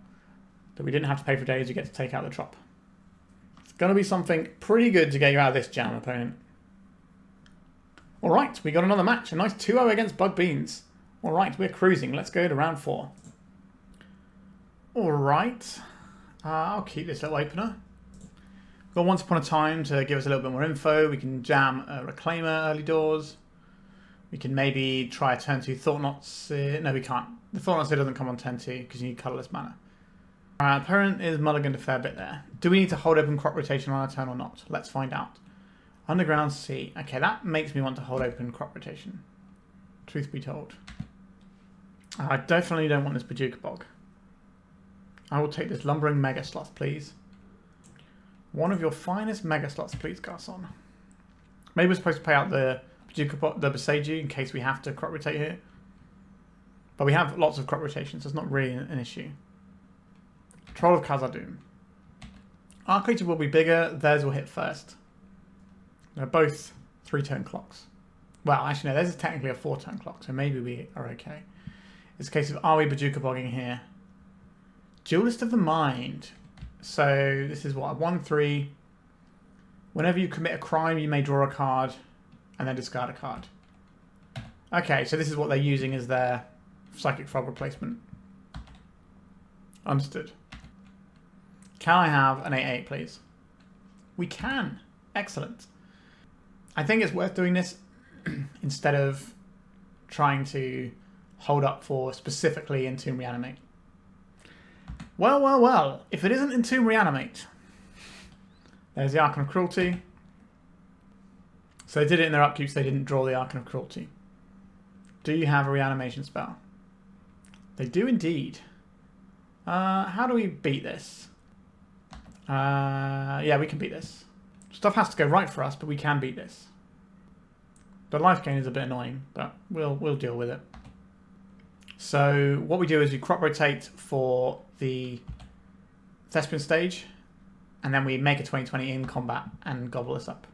that we didn't have to pay for days, you get to take out the Trop. It's going to be something pretty good to get you out of this jam, opponent. Alright, we got another match. A nice 2-0 against Bug Beans. Alright, we're cruising. Let's go to round 4. Alright. I'll keep this little opener. We've got Once Upon a Time to give us a little bit more info. We can jam a Reclaimer early doors. We can maybe try a turn 2 Thought-Knot Seer. No, we can't. The Thought-Knot Seer doesn't come on turn 2 because you need colourless mana. Our opponent is mulliganed a fair bit there. Do we need to hold open crop rotation on our turn or not? Let's find out. Underground Sea. Okay, that makes me want to hold open crop rotation. Truth be told. I definitely don't want this Bojuka Bog. I will take this Lumbering Megasloth, please. One of your finest Megasloths, please, Garçon. Maybe we're supposed to pay out the Boseiju in case we have to crop rotate here. But we have lots of crop rotations, so it's not really an issue. Troll of Khazad-dûm. Our creature will be bigger, theirs will hit first. They're both 3-turn clocks. Well, actually no, theirs is technically a 4-turn clock, so maybe we are okay. It's a case of, are we Bojuka Bogging here? Duelist of the Mind. So this is what, a 1/3. Whenever you commit a crime, you may draw a card and then discard a card. Okay, so this is what they're using as their Psychic Frog replacement. Understood. Can I have an 8/8, please? We can. Excellent. I think it's worth doing this instead of trying to hold up for specifically Entomb Reanimate. Well, well, well. If it isn't Entomb Reanimate. There's the Archon of Cruelty. So they did it in their upkeep, so they didn't draw the Archon of Cruelty. Do you have a reanimation spell? They do indeed. How do we beat this? Yeah, we can beat this. Stuff has to go right for us, but we can beat this. The life gain is a bit annoying, but we'll deal with it. So what we do is we crop rotate for the Thespian stage, and then we make a 20/20 in combat and gobble this up.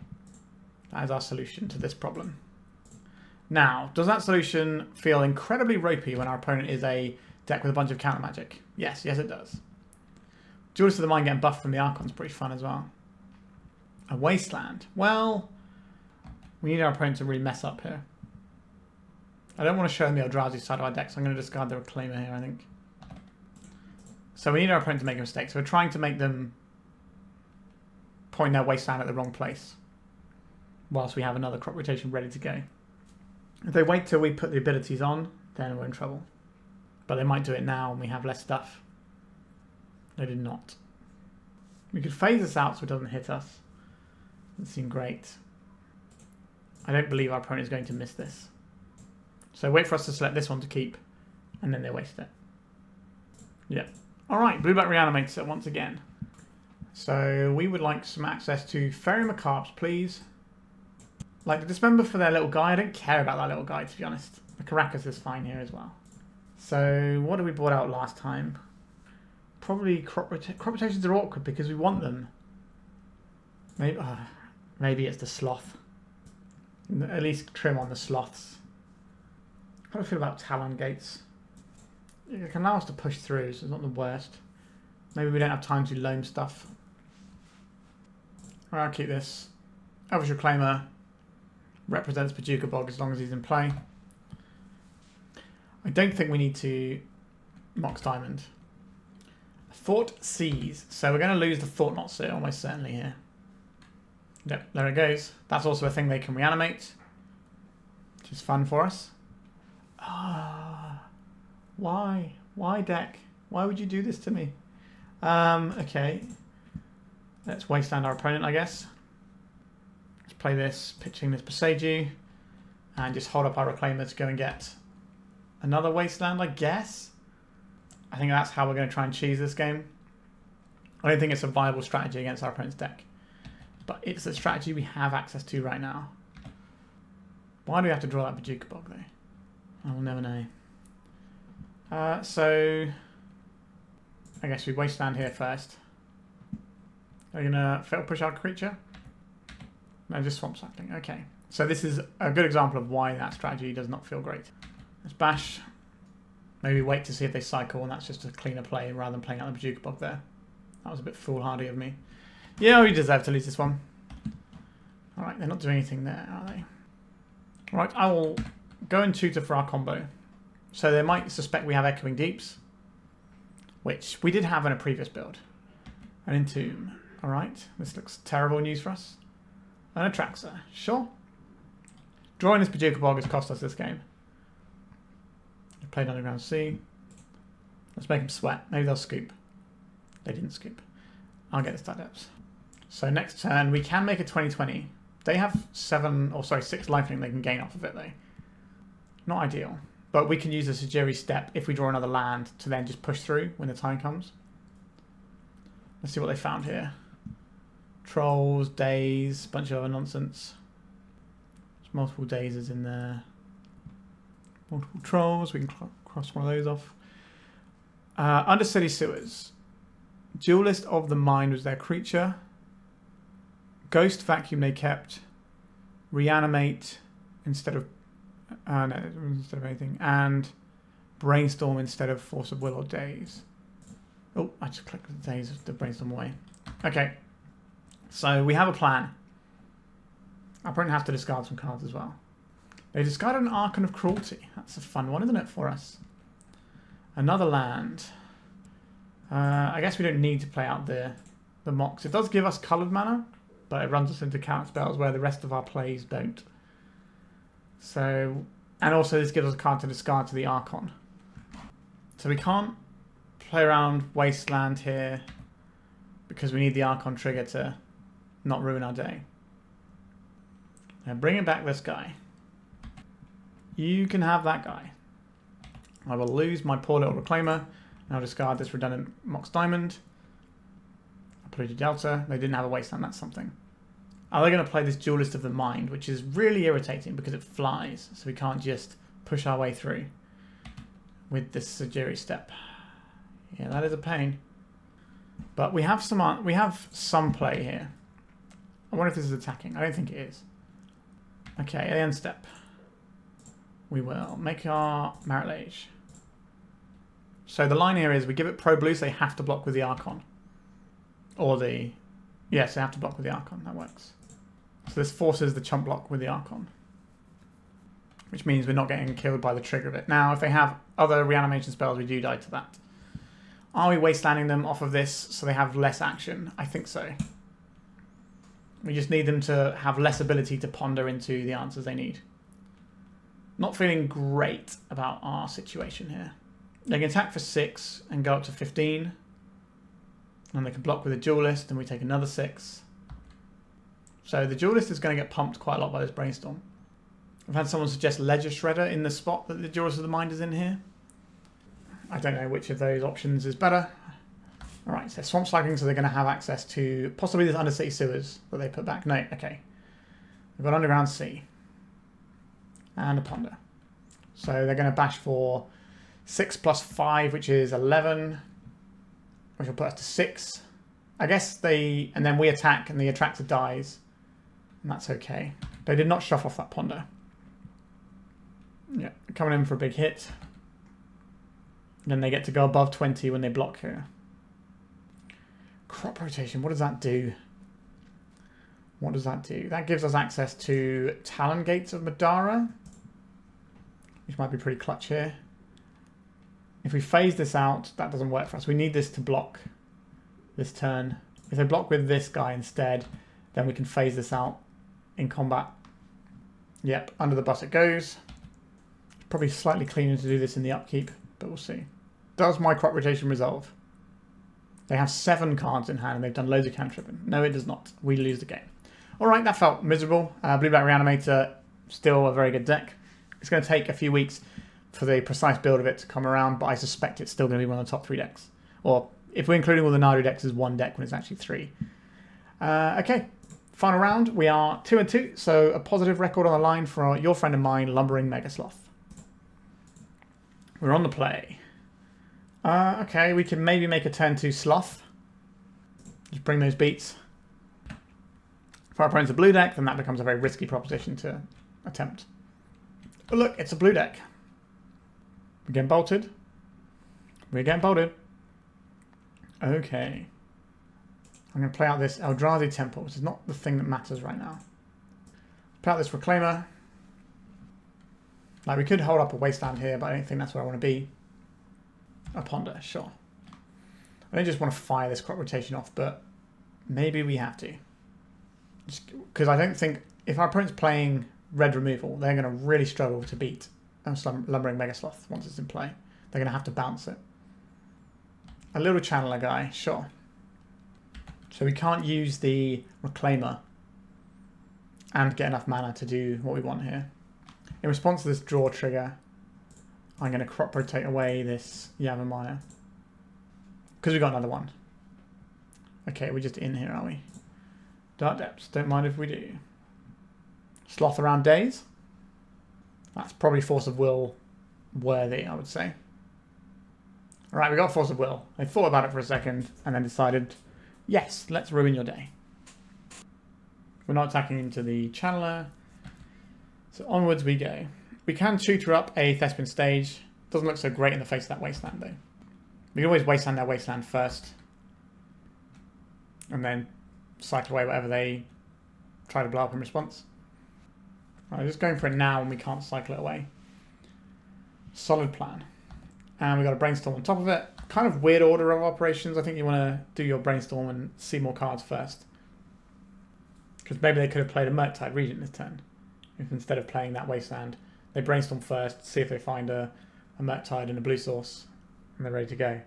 That is our solution to this problem. Now, does that solution feel incredibly ropey when our opponent is a deck with a bunch of counter magic? Yes, yes it does. Duelist of the Mind getting buffed from the Archon's pretty fun as well. A Wasteland. Well, we need our opponent to really mess up here. I don't want to show them the Eldrazi side of our deck, so I'm going to discard the Reclaimer here, I think. So we need our opponent to make a mistake. So we're trying to make them point their Wasteland at the wrong place, whilst we have another crop rotation ready to go. If they wait till we put the abilities on, then we're in trouble. But they might do it now and we have less stuff. They did not. We could phase this out so it doesn't hit us. Doesn't seem great. I don't believe our opponent is going to miss this. So wait for us to select this one to keep, and then they waste it. Yeah. Alright, blue-black reanimates it once again. So we would like some access to Faerie Macabres, please. Like the Dismember for their little guy. I don't care about that little guy, to be honest. The Karakas is fine here as well. So what did we brought out last time? Probably crop rotations are awkward because we want them. Maybe it's the Sloth. At least trim on the Sloths. How do I feel about Talon gates? It can allow us to push through, so it's not the worst. Maybe we don't have time to loam stuff. Alright, I'll keep this. Elvish Reclaimer represents Bojuka Bog as long as he's in play. I don't think we need to Mox Diamond. Thought Seize. So we're going to lose the Thought-Knot Seer almost certainly here. Yep, there it goes. That's also a thing they can reanimate, which is fun for us. Why? Why, deck? Why would you do this to me? Okay. Let's Wasteland our opponent, I guess. Let's play this, pitching this Boseiju, and just hold up our Reclaimer to go and get another Wasteland, I guess. I think that's how we're going to try and cheese this game. I don't think it's a viable strategy against our opponent's deck, but it's a strategy we have access to right now. Why do we have to draw that Bojuka Bog, though? I will never know. So I guess we Wasteland here first. Are you going to fail push our creature? No, just swamp cycling. Okay. So this is a good example of why that strategy does not feel great. Let's bash. Maybe wait to see if they cycle, and that's just a cleaner play rather than playing out the Bojuka Bog there. That was a bit foolhardy of me. Yeah, we deserve to lose this one. Alright, they're not doing anything there, are they? Alright, I will go and tutor for our combo. So they might suspect we have Echoing Deeps, which we did have in a previous build. An Entomb. Alright, this looks terrible news for us. An Atraxa, sure. Drawing this Bojuka Bog has cost us this game. We played Underground Sea. Let's make them sweat. Maybe they'll scoop. They didn't scoop. I'll get the stat depths. So next turn, we can make a 20/20. They have 6 lifelink they can gain off of it, though. Not ideal. But we can use the Sejiri Steppe if we draw another land to then just push through when the time comes. Let's see what they found here. Trolls, days, bunch of other nonsense. There's multiple dazes in there. Multiple trolls, we can cross one of those off. Undercity Sewers. Duelist of the Mind was their creature. Ghost Vacuum they kept. Reanimate instead of anything. And Brainstorm instead of Force of Will or Daze. Oh, I just clicked the Daze to Brainstorm away. Okay. So we have a plan. Our opponent has to discard some cards as well. They discarded an Archon of Cruelty. That's a fun one, isn't it, for us? Another land. I guess we don't need to play out the Mox. It does give us coloured mana, but it runs us into counter spells where the rest of our plays don't. So And also this gives us a card to discard to the Archon. So we can't play around Wasteland here because we need the Archon trigger to not ruin our day. Now bringing back this guy. You can have that guy. I will lose my poor little Reclaimer, and I'll discard this redundant Mox Diamond. I polluted Delta. They didn't have a Wasteland, that's something. Are they going to play this Duelist of the Mind, which is really irritating because it flies, so we can't just push our way through with this Sejiri Steppe. Yeah, that is a pain. But we have some play here. I wonder if this is attacking. I don't think it is. Okay, end step. We will make our Marillage. So the line here is we give it Pro Blue, so they have to block with the Archon. Or the... Yes, they have to block with the Archon. That works. So this forces the chump block with the Archon. Which means we're not getting killed by the trigger of it. Now, if they have other reanimation spells, we do die to that. Are we wastelanding them off of this so they have less action? I think so. We just need them to have less ability to ponder into the answers they need. Not feeling great about our situation here. They can attack for 6 and go up to 15. And they can block with a Duelist and we take another 6. So the Duelist is going to get pumped quite a lot by this Brainstorm. I've had someone suggest Ledger Shredder in the spot that the Duelist of the Mind is in here. I don't know which of those options is better. Alright, so Swamp Slagging, so they're going to have access to possibly the Undercity Sewers that they put back. No, okay. We've got Underground Sea. And a Ponder. So they're going to bash for 6 plus 5, which is 11. Which will put us to 6. I guess they... And then we attack and the Attractor dies. And that's okay. They did not shove off that Ponder. Yeah, coming in for a big hit. And then they get to go above 20 when they block here. Crop Rotation, what does that do? What does that do? That gives us access to Talon Gates of Madara, which might be pretty clutch here. If we phase this out, that doesn't work for us. We need this to block this turn. If they block with this guy instead, then we can phase this out in combat. Yep, under the bus it goes. Probably slightly cleaner to do this in the upkeep, but we'll see. Does my Crop Rotation resolve? They have 7 cards in hand and they've done loads of cantripping. No, it does not. We lose the game. Alright, that felt miserable. Blue-Black Reanimator, still a very good deck. It's going to take a few weeks for the precise build of it to come around, but I suspect it's still going to be one of the top 3 decks. Or if we're including all the Nadu decks as 1 deck when it's actually 3. Okay, final round. We are 2-2, so a positive record on the line for your friend of mine, Lumbering Megasloth. We're on the play. Okay, we can maybe make a turn 2 Sloth. Just bring those beats. If our opponent's a blue deck, then that becomes a very risky proposition to attempt. But look, it's a blue deck. We're getting bolted. We're getting bolted. Okay. I'm going to play out this Eldrazi Temple, which is not the thing that matters right now. Play out this Reclaimer. Like, we could hold up a Wasteland here, but I don't think that's where I want to be. A Ponder, sure. I don't just want to fire this Crop Rotation off, but maybe we have to. Because I don't think... If our opponent's playing red removal, they're going to really struggle to beat Lumbering Megasloth once it's in play. They're going to have to bounce it. A little Channeler guy, sure. So we can't use the Reclaimer and get enough mana to do what we want here. In response to this draw trigger, I'm going to Crop Rotate away this Yavimaya. Because we've got another one. Okay, we're just in here, are we? Dark Depths, don't mind if we do. Sloth around days. That's probably Force of Will worthy, I would say. Alright, we got Force of Will. I thought about it for a second and then decided, yes, let's ruin your day. We're not attacking into the Channeler. So onwards we go. We can tutor up a Thespian stage. Doesn't look so great in the face of that Wasteland though. We can always Wasteland their Wasteland first. And then cycle away whatever they try to blow up in response. Right, just going for it now and we can't cycle it away. Solid plan. And we've got a Brainstorm on top of it. Kind of weird order of operations. I think you want to do your Brainstorm and see more cards first. Because maybe they could have played a Murktide Regent this turn. If instead of playing that Wasteland, They brainstorm first, see if they find a Murktide and a blue source, and they're ready to go.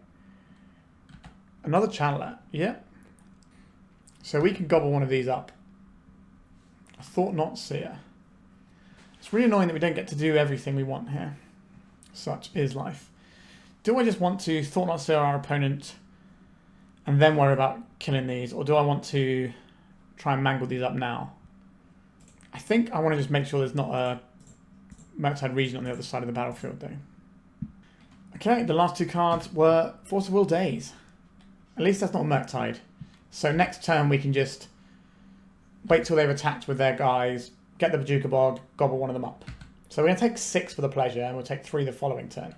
Another Channeler, yeah. So we can gobble one of these up. A Thought-Knot Seer. It's really annoying that we don't get to do everything we want here. Such is life. Do I just want to Thought-Knot Seer our opponent and then worry about killing these, or do I want to try and mangle these up now? I think I want to just make sure there's not a Murktide region on the other side of the battlefield though. Okay, the last 2 cards were Force of Will Daze. At least that's not a Murktide. So next turn we can just wait till they've attacked with their guys, get the Bojuka Bog, gobble one of them up. So we're going to take 6 for the pleasure, and we'll take 3 the following turn.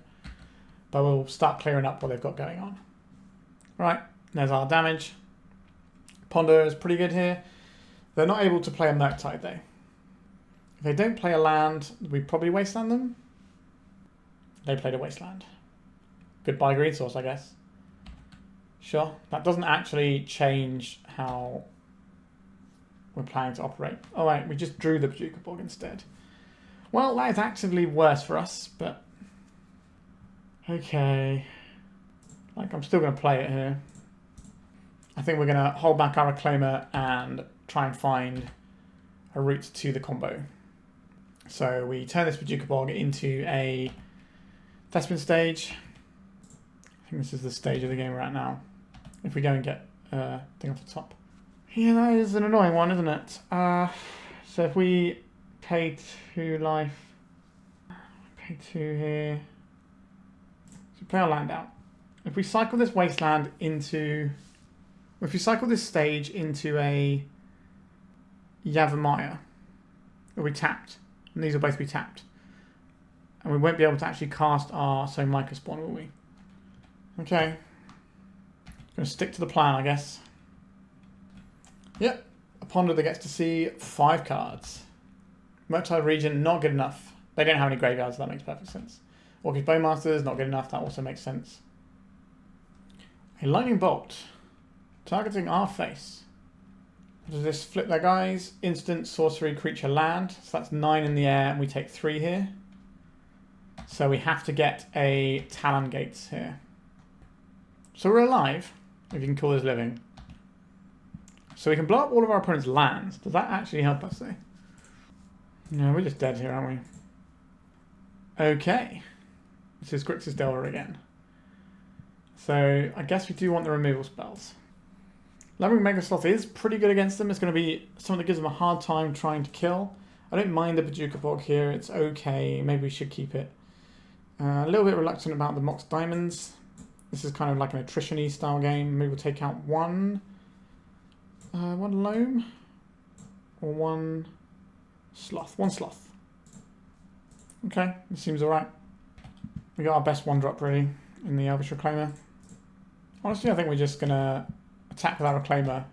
But we'll start clearing up what they've got going on. Right, there's our damage. Ponder is pretty good here. They're not able to play a Murktide though. If they don't play a land, we probably Wasteland them. They played a Wasteland. Goodbye green source, I guess. Sure, that doesn't actually change how we're planning to operate. Oh wait, we just drew the Bojuka Bog instead. Well, that is actively worse for us, but okay. Like, I'm still going to play it here. I think we're going to hold back our Reclaimer and try and find a route to the combo. So we turn this Bojuka Bog into a Thespian stage. I think this is the stage of the game we're at now. If we go and get a thing off the top. Yeah, that is an annoying one, isn't it? So if we pay 2 life, pay 2 here. So play our land out. If we cycle this Wasteland into... If we cycle this stage into a Yavimaya, it'll be tapped. And these will both be tapped. And we won't be able to actually cast our Sowing Mycospawn, will we? Okay. Going to stick to the plan, I guess. Yep. A Ponder that gets to see 5 cards. Murktide region, not good enough. They don't have any graveyards, so that makes perfect sense. Orcish Bowmasters, not good enough, that also makes sense. A Lightning Bolt. Targeting our face. Does this flip their guys? Instant sorcery creature land. So that's 9 in the air and we take 3 here. So we have to get a Talon Gates here. So we're alive, if you can call this living. So we can blow up all of our opponent's lands. Does that actually help us though? No, we're just dead here, aren't we? Okay. This is Grixis Delver again. So I guess we do want the removal spells. Lumbering Megasloth is pretty good against them. It's going to be something that gives them a hard time trying to kill. I don't mind the Bojuka Bog here. It's okay. Maybe we should keep it. A little bit reluctant about the Mox Diamonds. This is kind of like an attrition-y style game. Maybe we'll take out one Loam or one Sloth. One Sloth. Okay, this seems alright. We got our best 1-drop really in the Elvish Reclaimer. Honestly, I think we're just going to attack with our Reclaimer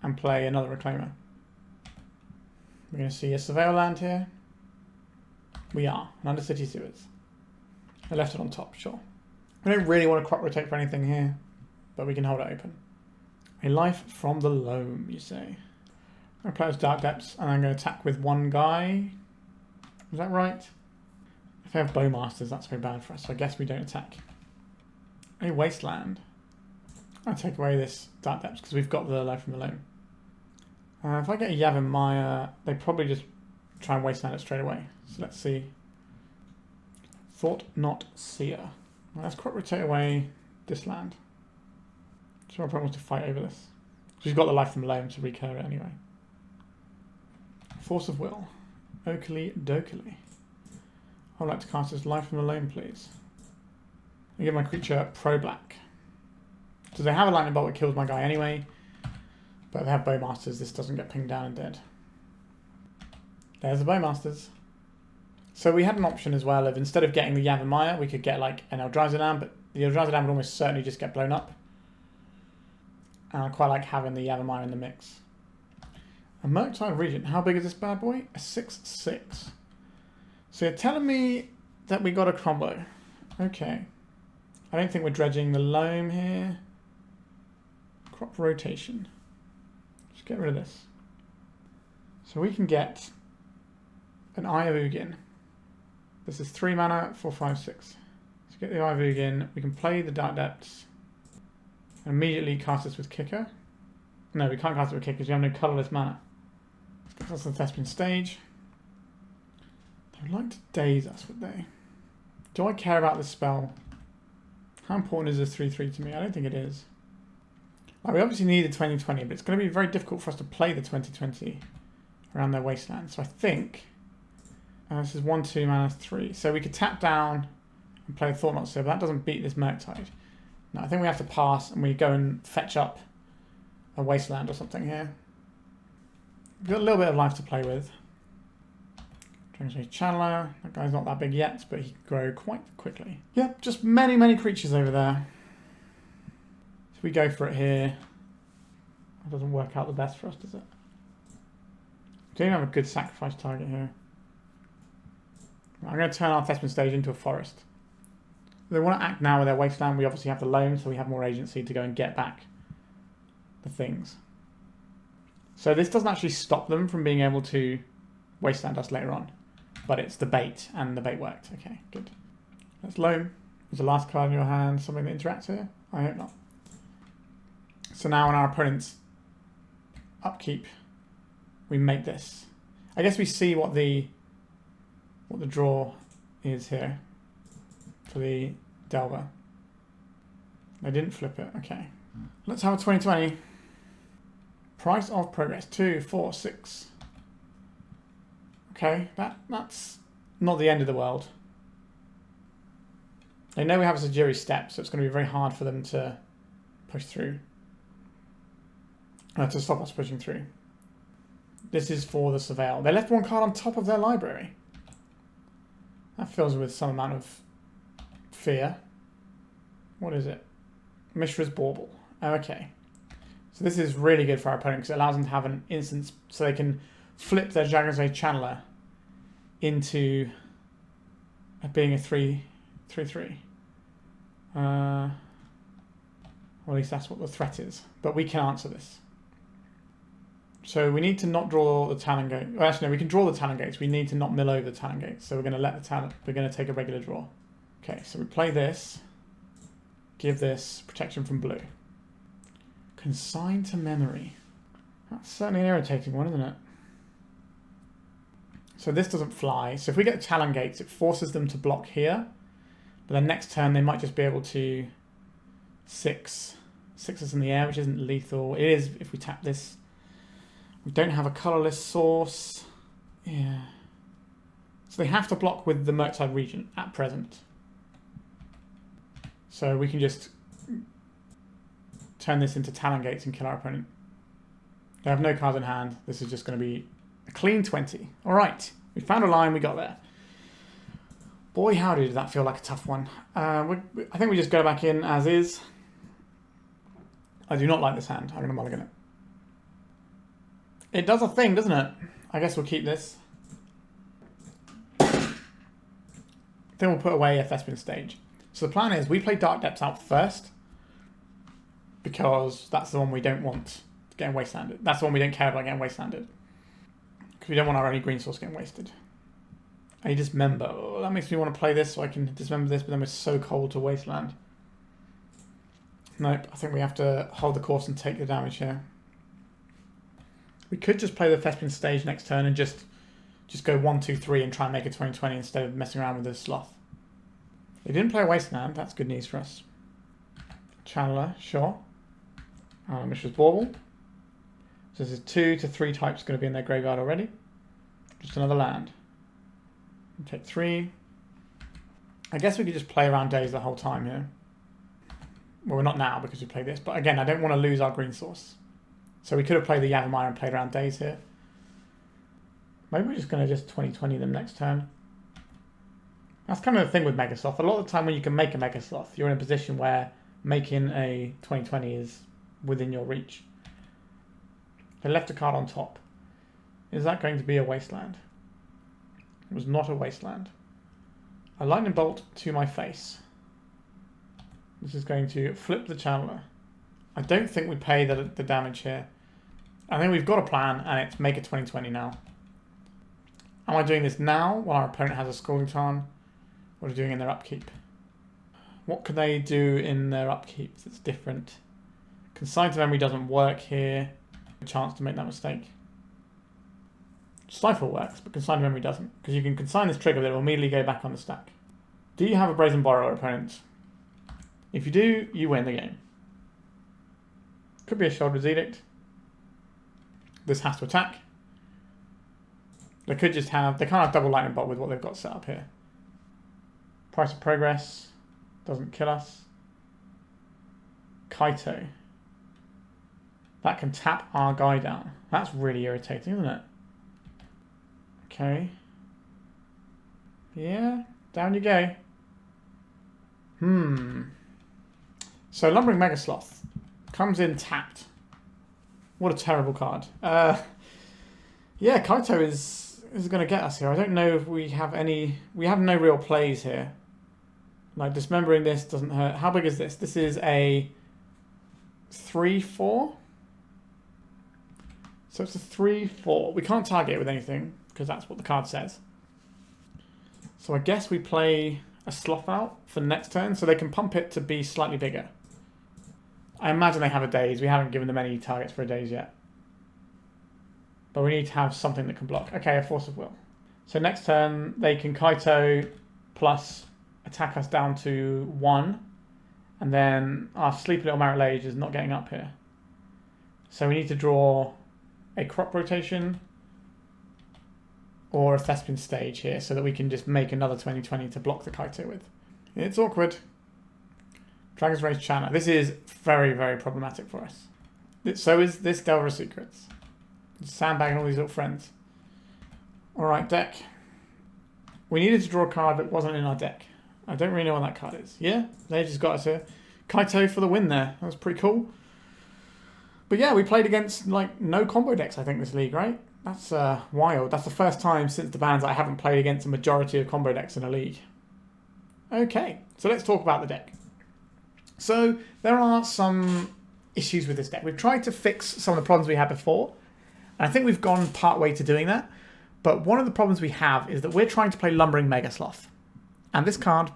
and play another Reclaimer. We're going to see a Surveil land here. We are. And Undercity Sewers. I left it on top, sure. We don't really want to crop rotate for anything here, but we can hold it open. A life from the Loam, you say. I'm going to play as Dark Depths, and I'm going to attack with one guy. Is that right? If they have Bowmasters, that's very bad for us, so I guess we don't attack. A Wasteland. I'll take away this Dark Depths, because we've got the life from the Loam. If I get a Yavimaya, they probably just try and Wasteland it straight away. So let's see. Thought-Knot Seer. Well, let's crop rotate away this land. So our opponent wants to fight over this. She's got the life from Loam to recur it anyway. Force of Will. Oakley Dokely. I'd like to cast this life from the Loam, please. I give my creature pro-black. So they have a lightning bolt that kills my guy anyway. But they have Bowmasters, this doesn't get pinged down and dead. There's the Bowmasters. So we had an option as well of instead of getting the Yavimaya, we could get like an Eldrazi land, but the Eldrazi land would almost certainly just get blown up. And I quite like having the Yavimaya in the mix. A Murktide Regent, how big is this bad boy? A 6/6. So you're telling me that we got a combo. Okay. I don't think we're dredging the Loam here. Crop rotation. Just get rid of this. So we can get an Eye of Ugin. This is 3 mana, 4, 5, 6. So get the Eye of Ugin. We can play the Dark Depths. And immediately cast this with Kicker. No, we can't cast it with Kicker because you have no colourless mana. That's the Thespian stage. They'd like to daze us, would they? Do I care about this spell? How important is this 3/3 to me? I don't think it is. Like, we obviously need the 2020, but it's going to be very difficult for us to play the 2020 around their Wasteland. So I think this is 1, 2 mana, 3. So we could tap down and play Thought-Knot Seer, but that doesn't beat this Murktide. No, I think we have to pass and we go and fetch up a Wasteland or something here. We've got a little bit of life to play with. Dragon's Channeler. That guy's not that big yet, but he can grow quite quickly. Yep, just many, many creatures over there. So we go for it here. That doesn't work out the best for us, does it? We don't have a good sacrifice target here. I'm going to turn our Thespian stage into a forest. If they want to act now with their Wasteland, we obviously have the Loam, so we have more agency to go and get back the things. So this doesn't actually stop them from being able to Wasteland us later on. But it's the bait, and the bait worked. Okay, good. That's Loam. Is the last card in your hand something that interacts here? I hope not. So now on our opponent's upkeep, we make this. I guess we see what the draw is here for the Delver. They didn't flip it. Okay. Let's have a 2020. Price of progress. 2, 4, 6. Okay, that's not the end of the world. They know we have a Sejiri Steppe, so it's going to be very hard for them to push through. To stop us pushing through. This is for the Surveil. They left one card on top of their library. That fills with some amount of fear. What is it? Mishra's Bauble. Okay. So this is really good for our opponent because it allows them to have an instance so they can flip their Dragon's Age Channeler into being a 3/3. Or at least that's what the threat is. But we can answer this. So we need to not draw the Talon Gate. Well, actually, no, we can draw the Talon Gates. We need to not mill over the Talon Gates. So we're going to let the Talon. We're going to take a regular draw. Okay, so we play this. Give this protection from blue. Consign to memory. That's certainly an irritating one, isn't it? So this doesn't fly. So if we get Talon Gates, it forces them to block here. But then next turn, they might just be able to 6 us in the air, which isn't lethal. It is if we tap this. We don't have a colourless source. Yeah. So they have to block with the Murktide Regent at present. So we can just turn this into Talon Gates and kill our opponent. They have no cards in hand. This is just going to be a clean 20. All right. We found a line. We got there. Boy, howdy, did that feel like a tough one. I think we just go back in as is. I do not like this hand. I'm going to mulligan it. It does a thing, doesn't it? I guess we'll keep this. Then we'll put away a Thespian stage. So the plan is we play Dark Depths out first because that's the one we don't want getting wastelanded. That's the one we don't care about getting wastelanded. Because we don't want our only green source getting wasted. A Dismember. Oh, that makes me want to play this so I can Dismember this, but then we're so cold to Wasteland. Nope, I think we have to hold the course and take the damage here. We could just play the Thespian stage next turn and just go 1, 2, 3 and try and make a 20/20 instead of messing around with the Sloth. They didn't play a Wasteland, that's good news for us. Channeler, sure. Mishra's Bauble. So this is 2 to 3 types going to be in their graveyard already. Just another land. We'll take 3. I guess we could just play around days the whole time here. Well, we're not now because we play this, but again, I don't want to lose our green source. So we could have played the Yavimaya and played around days here. Maybe we're just going to just 20/20 them next turn. That's kind of the thing with Megasloth. A lot of the time when you can make a Megasloth, you're in a position where making a 20/20 is within your reach. They left a card on top. Is that going to be a Wasteland? It was not a Wasteland. A Lightning Bolt to my face. This is going to flip the Channeler. I don't think we pay the damage here. I think we've got a plan, and it's make a 20/20 now. Am I doing this now while our opponent has a Scalding Tarn? What are they doing in their upkeep? What can they do in their upkeep that's different? Consign to Memory doesn't work here. A chance to make that mistake. Stifle works, but Consign to Memory doesn't. Because you can consign this trigger that will immediately go back on the stack. Do you have a Brazen Borrower, opponent? If you do, you win the game. Could be a Shoulder's Edict. This has to attack. They could just have... They can't have double Lightning Bolt with what they've got set up here. Price of Progress. Doesn't kill us. Kaito. That can tap our guy down. That's really irritating, isn't it? Okay. Yeah, down you go. So Lumbering Megasloth comes in tapped. What a terrible card. Yeah, Kaito is going to get us here. I don't know if we have any... We have no real plays here. Like, dismembering this doesn't hurt. How big is this? This is a 3/4. So it's a 3/4. We can't target it with anything, because that's what the card says. So I guess we play a Sloth out for next turn, so they can pump it to be slightly bigger. I imagine they have a Daze. We haven't given them any targets for a Daze yet. But we need to have something that can block. Okay, a Force of Will. So next turn, they can Kaito plus attack us down to 1. And then our Sleepy Little Marit Lage is not getting up here. So we need to draw a Crop Rotation or a Thespian Stage here so that we can just make another 20/20 to block the Kaito with. It's awkward. Dragon's Rage Channa. This is very, very problematic for us. So is this Delver of Secrets. Sandbagging all these little friends. Alright, deck. We needed to draw a card that wasn't in our deck. I don't really know what that card is. Yeah, they just got us here. Kaito for the win there. That was pretty cool. But yeah, we played against like no combo decks, I think, this league, right? That's wild. That's the first time since the bans I haven't played against a majority of combo decks in a league. Okay, so let's talk about the deck. So there are some issues with this deck. We've tried to fix some of the problems we had before, and I think we've gone part way to doing that. But one of the problems we have is that we're trying to play Lumbering Megasloth. And this card,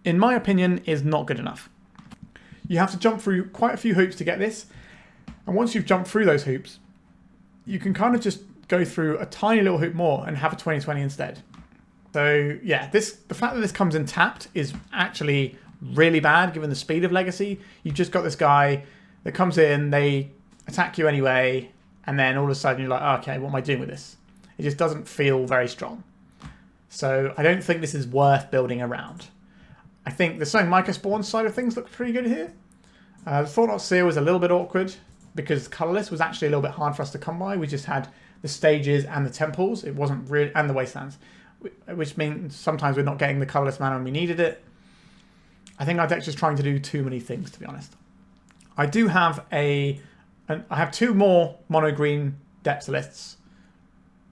in my opinion, is not good enough. You have to jump through quite a few hoops to get this. And once you've jumped through those hoops, you can kind of just go through a tiny little hoop more and have a 20/20 instead. So yeah, the fact that this comes in tapped is actually really bad given the speed of Legacy. You've just got this guy that comes in, they attack you anyway, and then all of a sudden you're like, oh, okay, what am I doing with this? It just doesn't feel very strong. So I don't think this is worth building around. I think the Sowing Mycospawn side of things looks pretty good here. The Thought-Knot Seer was a little bit awkward because Colourless was actually a little bit hard for us to come by. We just had the stages and the temples. It wasn't really, and the wastelands, which means sometimes we're not getting the Colourless mana when we needed it. I think our deck's just trying to do too many things, to be honest. I do have I have 2 more monogreen depths lists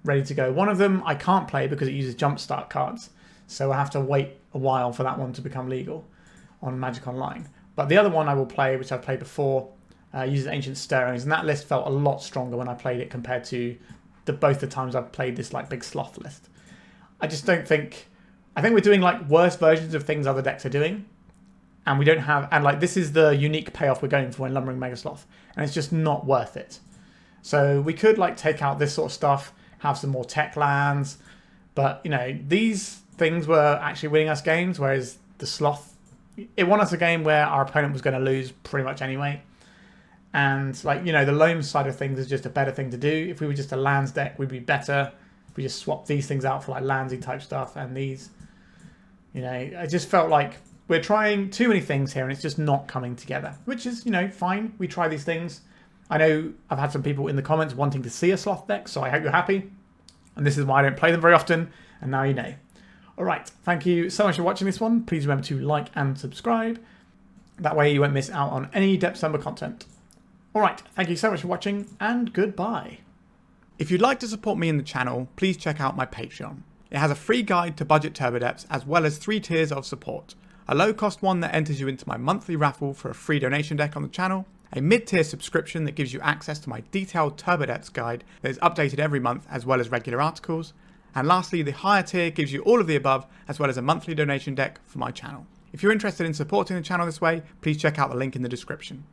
ready to go. One of them I can't play because it uses jumpstart cards, so I have to wait a while for that one to become legal on Magic Online. But the other one I will play, which I've played before, uses Ancient Stirrings, and that list felt a lot stronger when I played it compared to both the times I've played this like big sloth list. I just don't think... I think we're doing like worse versions of things other decks are doing, and we don't have... And like this is the unique payoff we're going for in Lumbering Megasloth, and it's just not worth it. So we could like take out this sort of stuff, have some more tech lands, but you know, these things were actually winning us games, whereas the Sloth, it won us a game where our opponent was going to lose pretty much anyway. And like, you know, the Loam side of things is just a better thing to do. If we were just a lands deck, we'd be better. If we just swap these things out for like landsy type stuff and these, you know, I just felt like we're trying too many things here and it's just not coming together, which is, you know, fine. We try these things. I know I've had some people in the comments wanting to see a Sloth deck, so I hope you're happy. And this is why I don't play them very often, and now you know. Alright, thank you so much for watching this one. Please remember to like and subscribe. That way you won't miss out on any Depthcember content. Alright, thank you so much for watching, and goodbye. If you'd like to support me in the channel, please check out my Patreon. It has a free guide to budget Turbo Depths, as well as 3 tiers of support. A low-cost one that enters you into my monthly raffle for a free donation deck on the channel, a mid-tier subscription that gives you access to my detailed Turbo Depths guide that is updated every month as well as regular articles, And lastly, the higher tier gives you all of the above, as well as a monthly donation deck for my channel. If you're interested in supporting the channel this way, please check out the link in the description.